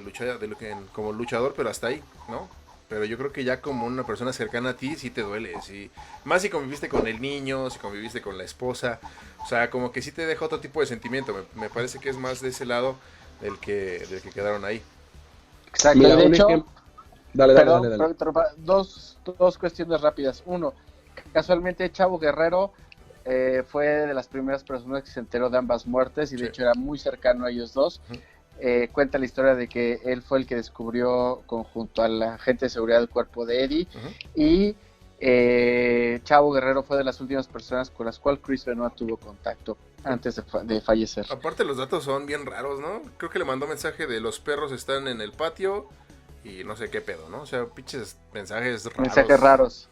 como luchador, pero hasta ahí, ¿no? Pero yo creo que ya como una persona cercana a ti, sí te duele, sí. Más si conviviste con el niño, si conviviste con la esposa, o sea, como que sí te deja otro tipo de sentimiento. Me parece que es más de ese lado del que quedaron ahí. Exacto, Mira, de hecho, dale. Dos cuestiones rápidas. Uno, casualmente Chavo Guerrero fue de las primeras personas que se enteró de ambas muertes y de hecho era muy cercano a ellos dos. Cuenta la historia de que él fue el que descubrió junto a la agente de seguridad del cuerpo de Eddie, y Chavo Guerrero fue de las últimas personas con las cuales Chris Benoit tuvo contacto antes de fallecer. Aparte los datos son bien raros, ¿no? Creo que le mandó mensaje de los perros están en el patio y no sé qué pedo, ¿no? O sea, pinches mensajes raros. Mensajes raros.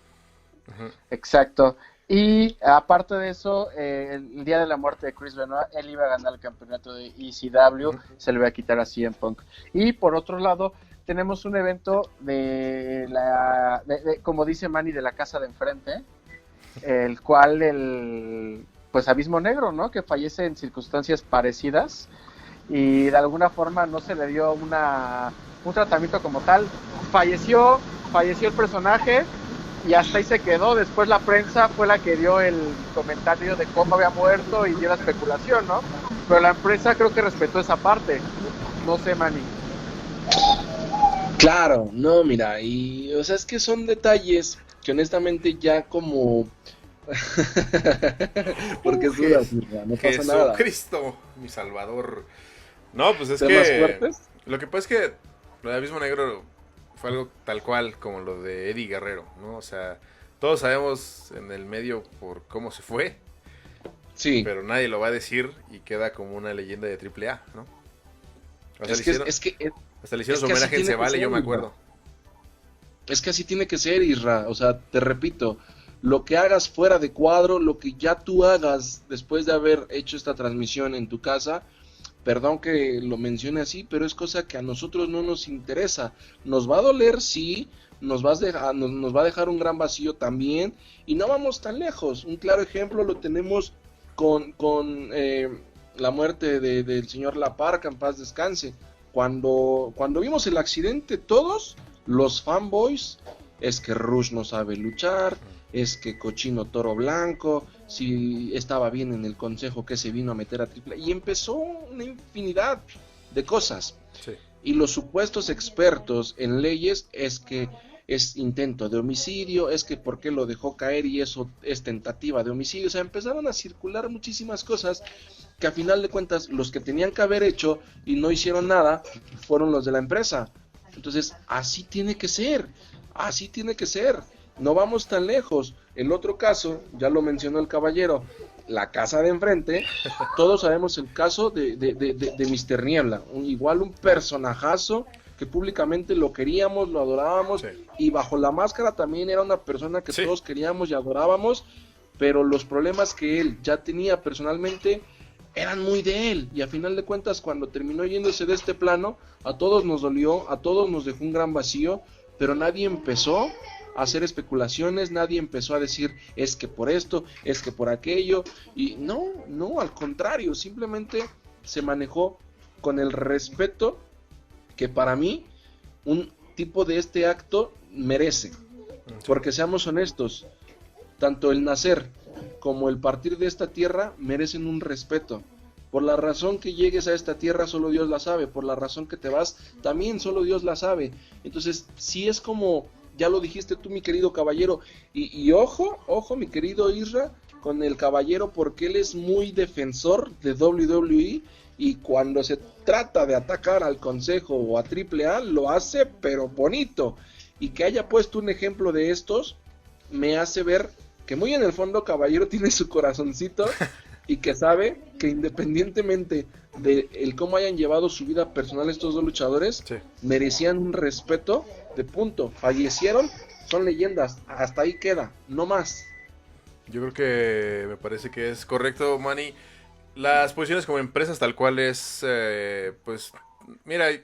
Exacto. Y aparte de eso, el día de la muerte de Chris Benoit, él iba a ganar el campeonato de ECW, se le iba a quitar a CM Punk. Y por otro lado, tenemos un evento de como dice Manny, de la casa de enfrente, el cual pues Abismo Negro, ¿no? Que fallece en circunstancias parecidas y de alguna forma no se le dio un tratamiento como tal. Falleció el personaje y hasta ahí se quedó. Después la prensa fue la que dio el comentario de cómo había muerto y dio la especulación, ¿no? Pero la empresa creo que respetó esa parte. No sé, Manny. Claro, no, mira, o sea, es que son detalles que honestamente ya como... Porque dudas, Isra, no pasa nada. Jesucristo, mi salvador. No, pues es ¿Temas que fuertes? lo que pasa es que lo de Abismo Negro fue algo tal cual como lo de Eddie Guerrero, ¿no? O sea, todos sabemos en el medio por cómo se fue, Sí, pero nadie lo va a decir y queda como una leyenda de AAA, ¿no? Hasta le es que, hicieron, es que, hasta le hicieron es su que así homenaje en tiene Se que Vale, ser, yo me Isra. acuerdo. Es que así tiene que ser, Isra. O sea, te repito, lo que hagas fuera de cuadro, lo que ya tú hagas después de haber hecho esta transmisión en tu casa, perdón que lo mencione así, pero es cosa que a nosotros no nos interesa. Nos va a doler, sí, nos va a dejar un gran vacío también, y no vamos tan lejos. Un claro ejemplo lo tenemos con la muerte del señor La Parca, en paz descanse. Cuando vimos el accidente, todos los fanboys, es que Rush no sabe luchar, es que cochino toro blanco, si estaba bien en el consejo que se vino a meter a AAA, y empezó una infinidad de cosas. Sí. Y los supuestos expertos en leyes es que es intento de homicidio, es que por qué lo dejó caer y eso es tentativa de homicidio. O sea, empezaron a circular muchísimas cosas que a final de cuentas los que tenían que haber hecho y no hicieron nada fueron los de la empresa. Entonces, así tiene que ser, así tiene que ser. No vamos tan lejos. El otro caso, ya lo mencionó el caballero, la casa de enfrente, todos sabemos el caso de Mr. Niebla, igual un personajazo que públicamente lo queríamos, lo adorábamos, Sí. y bajo la máscara también era una persona que Sí. todos queríamos y adorábamos, pero los problemas que él ya tenía personalmente eran muy de él, y a final de cuentas cuando terminó yéndose de este plano, a todos nos dolió, a todos nos dejó un gran vacío, pero nadie empezó a hacer especulaciones, nadie empezó a decir es que por esto, es que por aquello, y no, al contrario, simplemente se manejó con el respeto que para mí un tipo de este acto merece, porque seamos honestos, tanto el nacer como el partir de esta tierra merecen un respeto. Por la razón que llegues a esta tierra solo Dios la sabe, por la razón que te vas también solo Dios la sabe. Entonces, si es como ya lo dijiste tú, mi querido caballero, y ojo mi querido Isra con el caballero, porque él es muy defensor de WWE, y cuando se trata de atacar al consejo o a AAA lo hace pero bonito, y que haya puesto un ejemplo de estos me hace ver que muy en el fondo caballero tiene su corazoncito y que sabe que independientemente de el cómo hayan llevado su vida personal estos dos luchadores, Sí. merecían un respeto de punto. Fallecieron, son leyendas, hasta ahí queda, no más. Yo creo que me parece que es correcto, Manny. Las posiciones como empresas tal cual es, pues, mira, el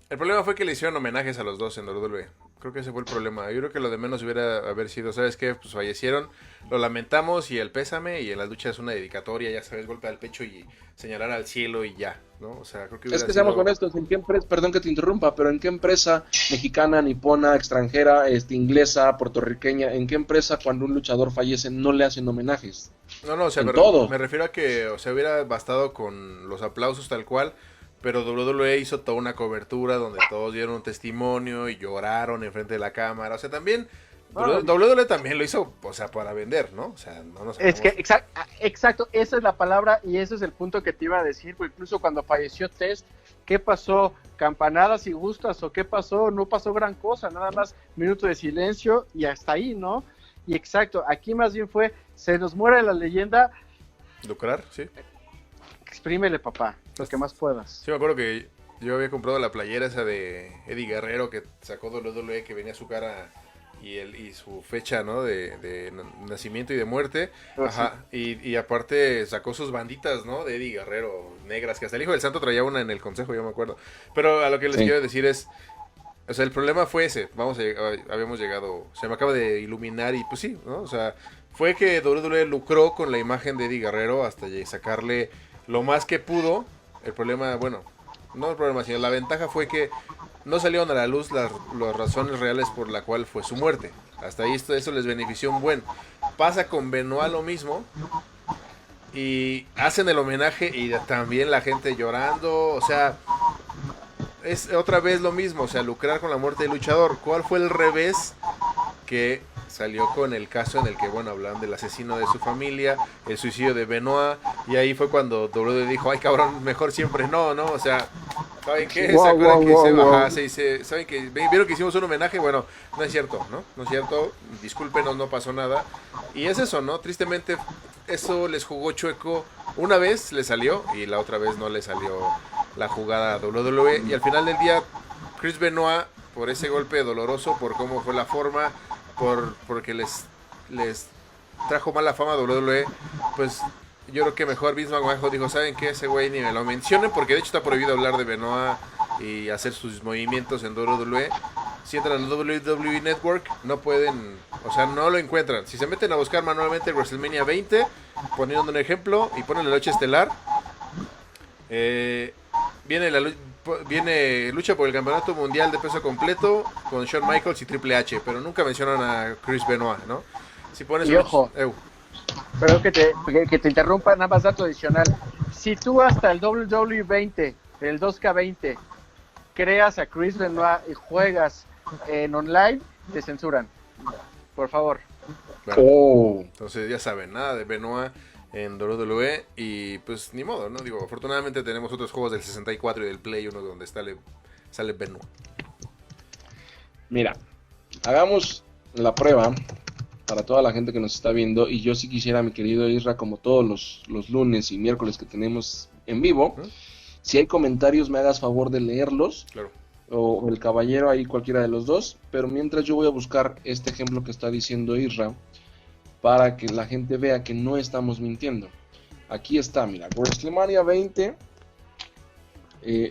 problema fue que le hicieron homenajes a los dos en WWE. Creo que ese fue el problema. Yo creo que lo de menos hubiera haber sido, ¿sabes qué? Pues fallecieron, lo lamentamos y el pésame, y en la lucha es una dedicatoria, ya sabes, golpe al pecho y señalar al cielo y ya, ¿no? O sea, creo que Es hubiera que seamos sido... honestos, ¿en qué empresa, perdón que te interrumpa, pero en qué empresa mexicana, nipona, extranjera, inglesa, puertorriqueña, en qué empresa cuando un luchador fallece no le hacen homenajes? No, o sea, En todos. me refiero a que, o sea, hubiera bastado con los aplausos tal cual, pero WWE hizo toda una cobertura donde todos dieron un testimonio y lloraron enfrente de la cámara. O sea, también WWE también lo hizo, o sea, para vender, ¿no? O sea, no nos Es que, hagamos- exacto, esa es la palabra y ese es el punto que te iba a decir, porque incluso cuando falleció Test, ¿qué pasó? ¿Campanadas y gustas o qué pasó? No pasó gran cosa, nada más minuto de silencio y hasta ahí, ¿no? Y exacto, aquí más bien fue, se nos muere la leyenda, lucrar, sí. exprímele papá, lo que más puedas. Sí, me acuerdo que yo había comprado la playera esa de Eddie Guerrero que sacó WWE, que venía su cara y su fecha, ¿no? De nacimiento y de muerte. Ajá. Y aparte sacó sus banditas, ¿no? De Eddie Guerrero, negras, que hasta el Hijo del Santo traía una en el consejo, yo me acuerdo. Pero a lo que les quiero decir es, o sea, el problema fue ese. Habíamos llegado, se me acaba de iluminar y pues sí, ¿no? O sea, fue que WWE lucró con la imagen de Eddie Guerrero hasta sacarle lo más que pudo. El problema, bueno, no el problema, sino la ventaja fue que no salieron a la luz las razones reales por la cual fue su muerte. Hasta ahí eso les benefició un buen. Pasa con Benoit lo mismo. Y hacen el homenaje y también la gente llorando. O sea, es otra vez lo mismo, o sea, lucrar con la muerte del luchador. ¿Cuál fue el revés? Que salió con el caso en el que, bueno, hablaban del asesino de su familia, el suicidio de Benoit, y ahí fue cuando WWE dijo, ay cabrón, mejor siempre no, ¿no? O sea, ¿saben qué? ¿Se acuerdan que se dice, ¿saben que vieron que hicimos un homenaje? Bueno, no es cierto, ¿no? No es cierto, discúlpenos, no pasó nada. Y es eso, ¿no? Tristemente, eso les jugó chueco. Una vez le salió y la otra vez no le salió la jugada a WWE. Y al final del día, Chris Benoit, por ese golpe doloroso, por cómo fue la forma, porque les trajo mala fama a WWE, pues yo creo que mejor Vince McMahon dijo, ¿saben qué? Ese güey ni me lo mencionen, porque de hecho está prohibido hablar de Benoit y hacer sus movimientos en WWE. Si entran al WWE Network, no pueden, o sea, no lo encuentran. Si se meten a buscar manualmente WrestleMania 20, poniendo un ejemplo, y ponen la lucha estelar, viene lucha por el campeonato mundial de peso completo con Shawn Michaels y Triple H, pero nunca mencionan a Chris Benoit, ¿no? Si pones y ojo, pero que te interrumpa, nada más dato adicional. Si tú hasta el WWE 20, el 2K20, creas a Chris Benoit y juegas en online, te censuran. Por favor. Claro. Entonces ya saben, nada de Benoit en WWE y pues ni modo, ¿no? Digo, afortunadamente tenemos otros juegos del 64 y del Play 1 donde sale Benoit. Mira, hagamos la prueba para toda la gente que nos está viendo, y yo sí quisiera, mi querido Isra, como todos los lunes y miércoles que tenemos en vivo, si hay comentarios me hagas favor de leerlos, claro, o el caballero ahí, cualquiera de los dos, pero mientras yo voy a buscar este ejemplo que está diciendo Isra, para que la gente vea que no estamos mintiendo. Aquí está, mira, WrestleMania 20,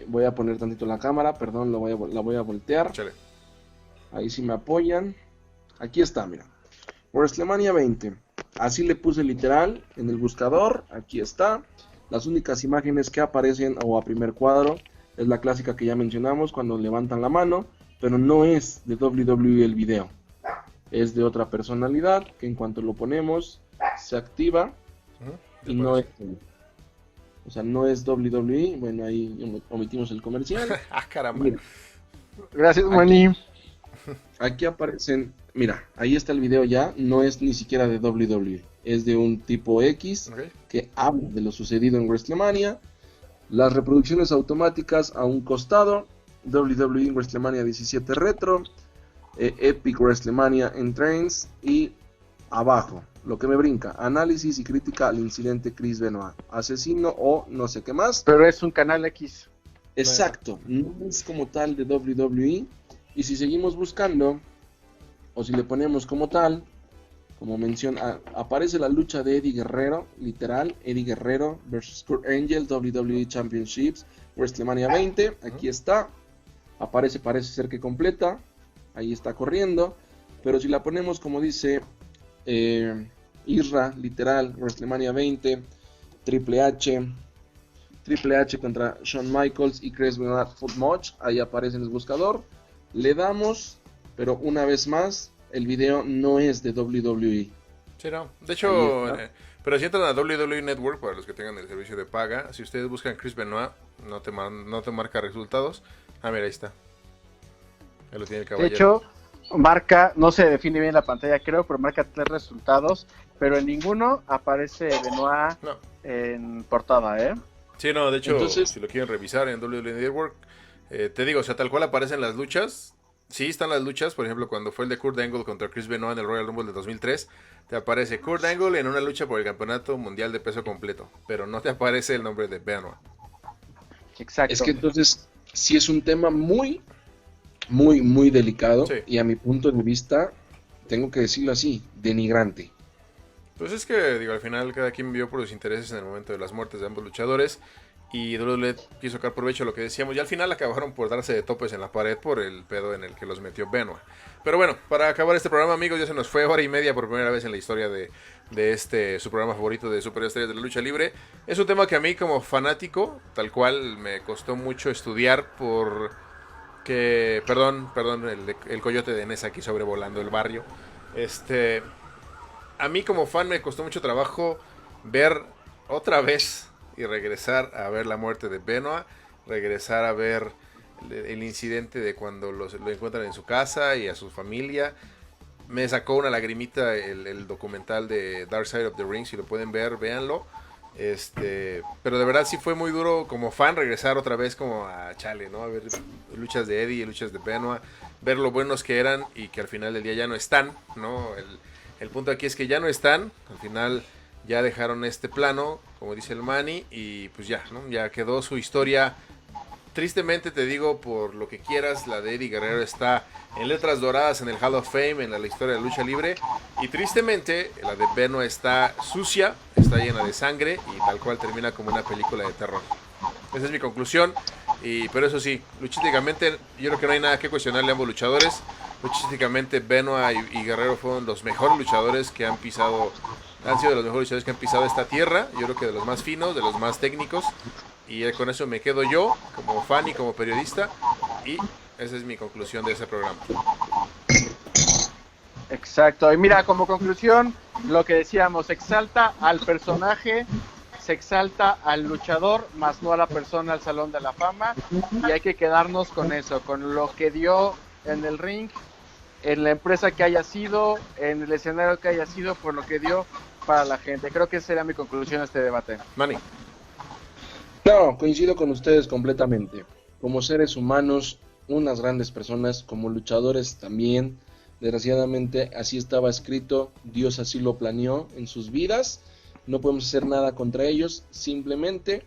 voy a poner tantito la cámara, perdón, la voy a voltear, chale. Ahí sí me apoyan, aquí está, mira, WrestleMania 20, así le puse literal en el buscador, aquí está, las únicas imágenes que aparecen o a primer cuadro, es la clásica que ya mencionamos cuando levantan la mano, pero no es de WWE el video, es de otra personalidad que en cuanto lo ponemos se activa y no es, o sea, no es WWE, bueno, ahí omitimos el comercial. Ah, caramba. Mira, gracias, Manny. Aquí aparecen, mira, ahí está el video ya, no es ni siquiera de WWE, es de un tipo X, okay, que habla de lo sucedido en WrestleMania, las reproducciones automáticas a un costado, WWE WrestleMania 17 Retro, Epic WrestleMania en Trains, y abajo, lo que me brinca, análisis y crítica al incidente Chris Benoit, asesino o no sé qué más. Pero es un canal X. Exacto, no es como tal de WWE. Y si seguimos buscando, o si le ponemos como tal, como menciona, aparece la lucha de Eddie Guerrero, literal, Eddie Guerrero versus Kurt Angle, WWE Championships, WrestleMania 20, aquí está, parece ser que completa, ahí está corriendo, pero si la ponemos como dice Isra, literal, WrestleMania 20, Triple H contra Shawn Michaels y Chris Benoit Foot Match, ahí aparece en el buscador. Le damos, pero una vez más, el video no es de WWE. Sí, no. De hecho, pero si entran a WWE Network, para los que tengan el servicio de paga, si ustedes buscan Chris Benoit, no te marca resultados. Ah, mira, ahí está. Ahí lo tiene el caballero. De hecho, marca, no se define bien la pantalla, creo, pero marca 3 resultados, pero en ninguno aparece Benoit en portada, ¿eh? Sí, no, de hecho, entonces, si lo quieren revisar en WWE Network, te digo, o sea, tal cual aparecen las luchas. Sí están las luchas, por ejemplo, cuando fue el de Kurt Angle contra Chris Benoit en el Royal Rumble de 2003, te aparece Kurt Angle en una lucha por el campeonato mundial de peso completo, pero no te aparece el nombre de Benoit. Exacto. Es que entonces, sí es un tema muy, muy, muy delicado, sí, y a mi punto de vista, tengo que decirlo así, denigrante. Pues es que, digo, al final cada quien vio por sus intereses en el momento de las muertes de ambos luchadores. Y WWE quiso sacar provecho de lo que decíamos. Y al final acabaron por darse de topes en la pared por el pedo en el que los metió Benoit. Pero bueno, para acabar este programa, amigos, ya se nos fue hora y media por primera vez en la historia de su programa favorito de Superestrellas de la Lucha Libre. Es un tema que a mí como fanático, tal cual, me costó mucho estudiar porque... Perdón, el coyote de Ness aquí sobrevolando el barrio. A mí como fan me costó mucho trabajo ver otra vez... y regresar a ver la muerte de Benoit, regresar a ver el incidente de cuando lo encuentran en su casa y a su familia. Me sacó una lagrimita el documental de Dark Side of the Ring, si lo pueden ver, véanlo. Pero de verdad sí fue muy duro como fan regresar otra vez como a chale, ¿no? A ver luchas de Eddie, luchas de Benoit, ver lo buenos que eran y que al final del día ya no están, ¿no? El punto aquí es que ya no están, al final ya dejaron este plano, como dice el Manny, y pues ya, ¿no? Ya quedó su historia. Tristemente te digo, por lo que quieras, la de Eddie Guerrero está en letras doradas en el Hall of Fame, en la historia de la lucha libre. Y tristemente, la de Benoit está sucia, está llena de sangre y tal cual termina como una película de terror. Esa es mi conclusión. Pero eso sí, luchísticamente yo creo que no hay nada que cuestionarle a ambos luchadores. Luchísticamente Benoit y Guerrero fueron los mejores luchadores que han pisado, han sido de los mejores luchadores que han pisado esta tierra. Yo creo que de los más finos, de los más técnicos. Y con eso me quedo yo, como fan y como periodista. Y esa es mi conclusión de ese programa. Exacto. Y mira, como conclusión, lo que decíamos, se exalta al personaje, se exalta al luchador, más no a la persona al Salón de la Fama. Y hay que quedarnos con eso, con lo que dio en el ring, en la empresa que haya sido, en el escenario que haya sido, por lo que dio para la gente. Creo que esa sería mi conclusión a este debate. Manny. No, coincido con ustedes completamente. Como seres humanos, unas grandes personas, como luchadores también. Desgraciadamente, así estaba escrito, Dios así lo planeó en sus vidas. No podemos hacer nada contra ellos, simplemente,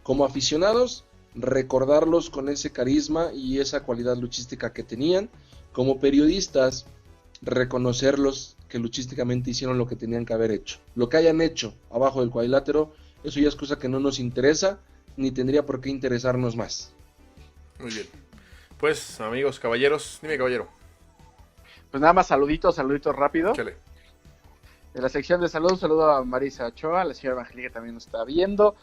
como aficionados, recordarlos con ese carisma y esa cualidad luchística que tenían. Como periodistas, reconocerlos que luchísticamente hicieron lo que tenían que haber hecho. Lo que hayan hecho abajo del cuadrilátero, eso ya es cosa que no nos interesa, ni tendría por qué interesarnos más. Muy bien. Pues, amigos, caballeros, dime, caballero. Pues nada más saluditos rápido. Chale. En la sección de salud, saludo a Marisa Ochoa, la señora Evangelina que también nos está viendo.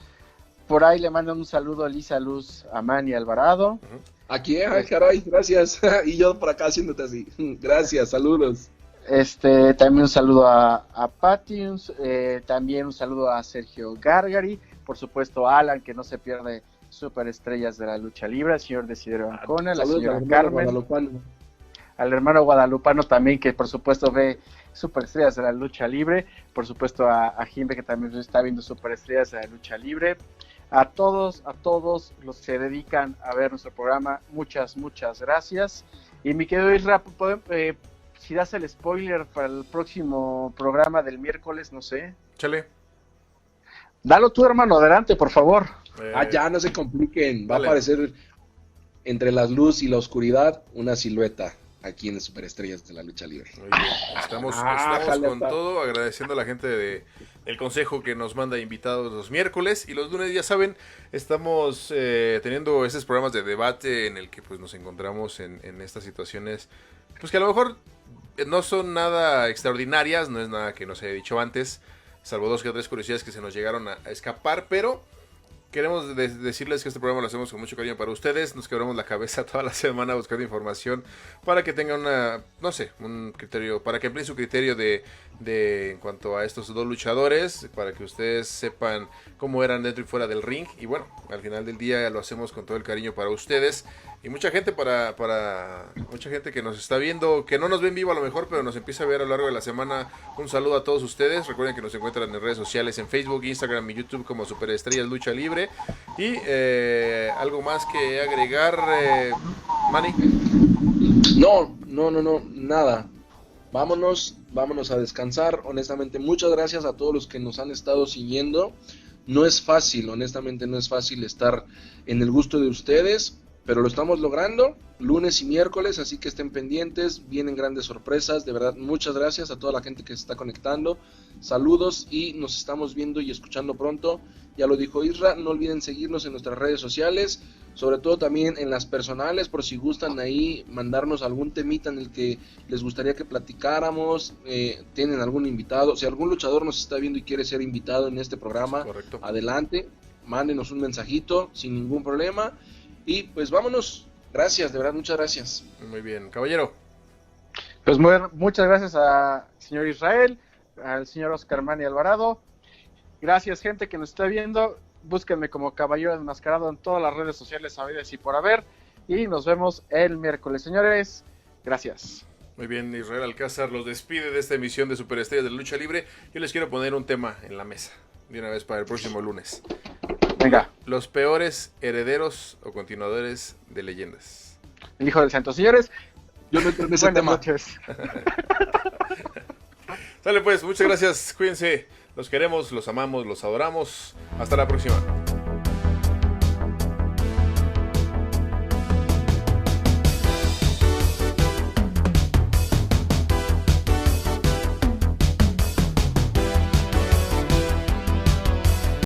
Por ahí le mandan un saludo a Lisa Luz, a Manny Alvarado. Aquí, caray, gracias. Y yo por acá haciéndote así. Gracias, saludos. También un saludo a Patti, también un saludo a Sergio Gargari, por supuesto a Alan, que no se pierde superestrellas de la lucha libre, al señor Desiderio Ancona, la señora Carmen, al hermano guadalupano también, que por supuesto ve superestrellas de la lucha libre, por supuesto a Jimbe, que también está viendo superestrellas de la lucha libre, a todos los que se dedican a ver nuestro programa, muchas gracias. Y mi querido Isra, si das el spoiler para el próximo programa del miércoles, no sé. Chale. Dalo tú, hermano, adelante, por favor. Ya no se compliquen, va Vale. a aparecer entre la luz y la oscuridad una silueta aquí en Superestrellas de la Lucha Libre. Muy bien. Estamos con todo, agradeciendo a la gente del consejo que nos manda invitados los miércoles y los lunes, ya saben, estamos teniendo estos programas de debate en el que pues nos encontramos en estas situaciones, pues que a lo mejor no son nada extraordinarias, no es nada que no se haya dicho antes, salvo 2 o 3 curiosidades que se nos llegaron a escapar, pero queremos decirles que este programa lo hacemos con mucho cariño para ustedes. Nos quebramos la cabeza toda la semana buscando información para que tengan un criterio, para que empleen su criterio de en cuanto a estos dos luchadores, para que ustedes sepan cómo eran dentro y fuera del ring. Y bueno, al final del día lo hacemos con todo el cariño para ustedes. Y mucha gente mucha gente que nos está viendo, que no nos ven vivo a lo mejor, pero nos empieza a ver a lo largo de la semana. Un saludo a todos ustedes. Recuerden que nos encuentran en redes sociales, en Facebook, Instagram y YouTube como Superestrellas Lucha Libre. Y algo más que agregar, Manny. No, nada. Vámonos a descansar. Honestamente, muchas gracias a todos los que nos han estado siguiendo. No es fácil, honestamente no es fácil estar en el gusto de ustedes, pero lo estamos logrando, lunes y miércoles, así que estén pendientes, vienen grandes sorpresas, de verdad, muchas gracias a toda la gente que se está conectando, saludos y nos estamos viendo y escuchando pronto, ya lo dijo Isra, no olviden seguirnos en nuestras redes sociales, sobre todo también en las personales, por si gustan ahí mandarnos algún temita en el que les gustaría que platicáramos, tienen algún invitado, si algún luchador nos está viendo y quiere ser invitado en este programa, Correcto. Adelante, mándenos un mensajito sin ningún problema. Y pues vámonos, gracias, de verdad, muchas gracias. Muy bien, caballero. Pues muchas gracias al señor Israel, al señor Oscar Manny Alvarado. Gracias, gente que nos está viendo. Búsquenme como Caballero Enmascarado en todas las redes sociales habidas y por haber. y nos vemos el miércoles. Señores, gracias. Muy bien, Israel Alcázar los despide de esta emisión de Superestrellas de la Lucha Libre. Yo les quiero poner un tema en la mesa de una vez para el próximo lunes. Venga. Los peores herederos o continuadores de leyendas. El Hijo del Santo. Señores, yo no entro en ese buenas tema. noches. Sale pues, muchas gracias, cuídense. Los queremos, los amamos, los adoramos. Hasta la próxima.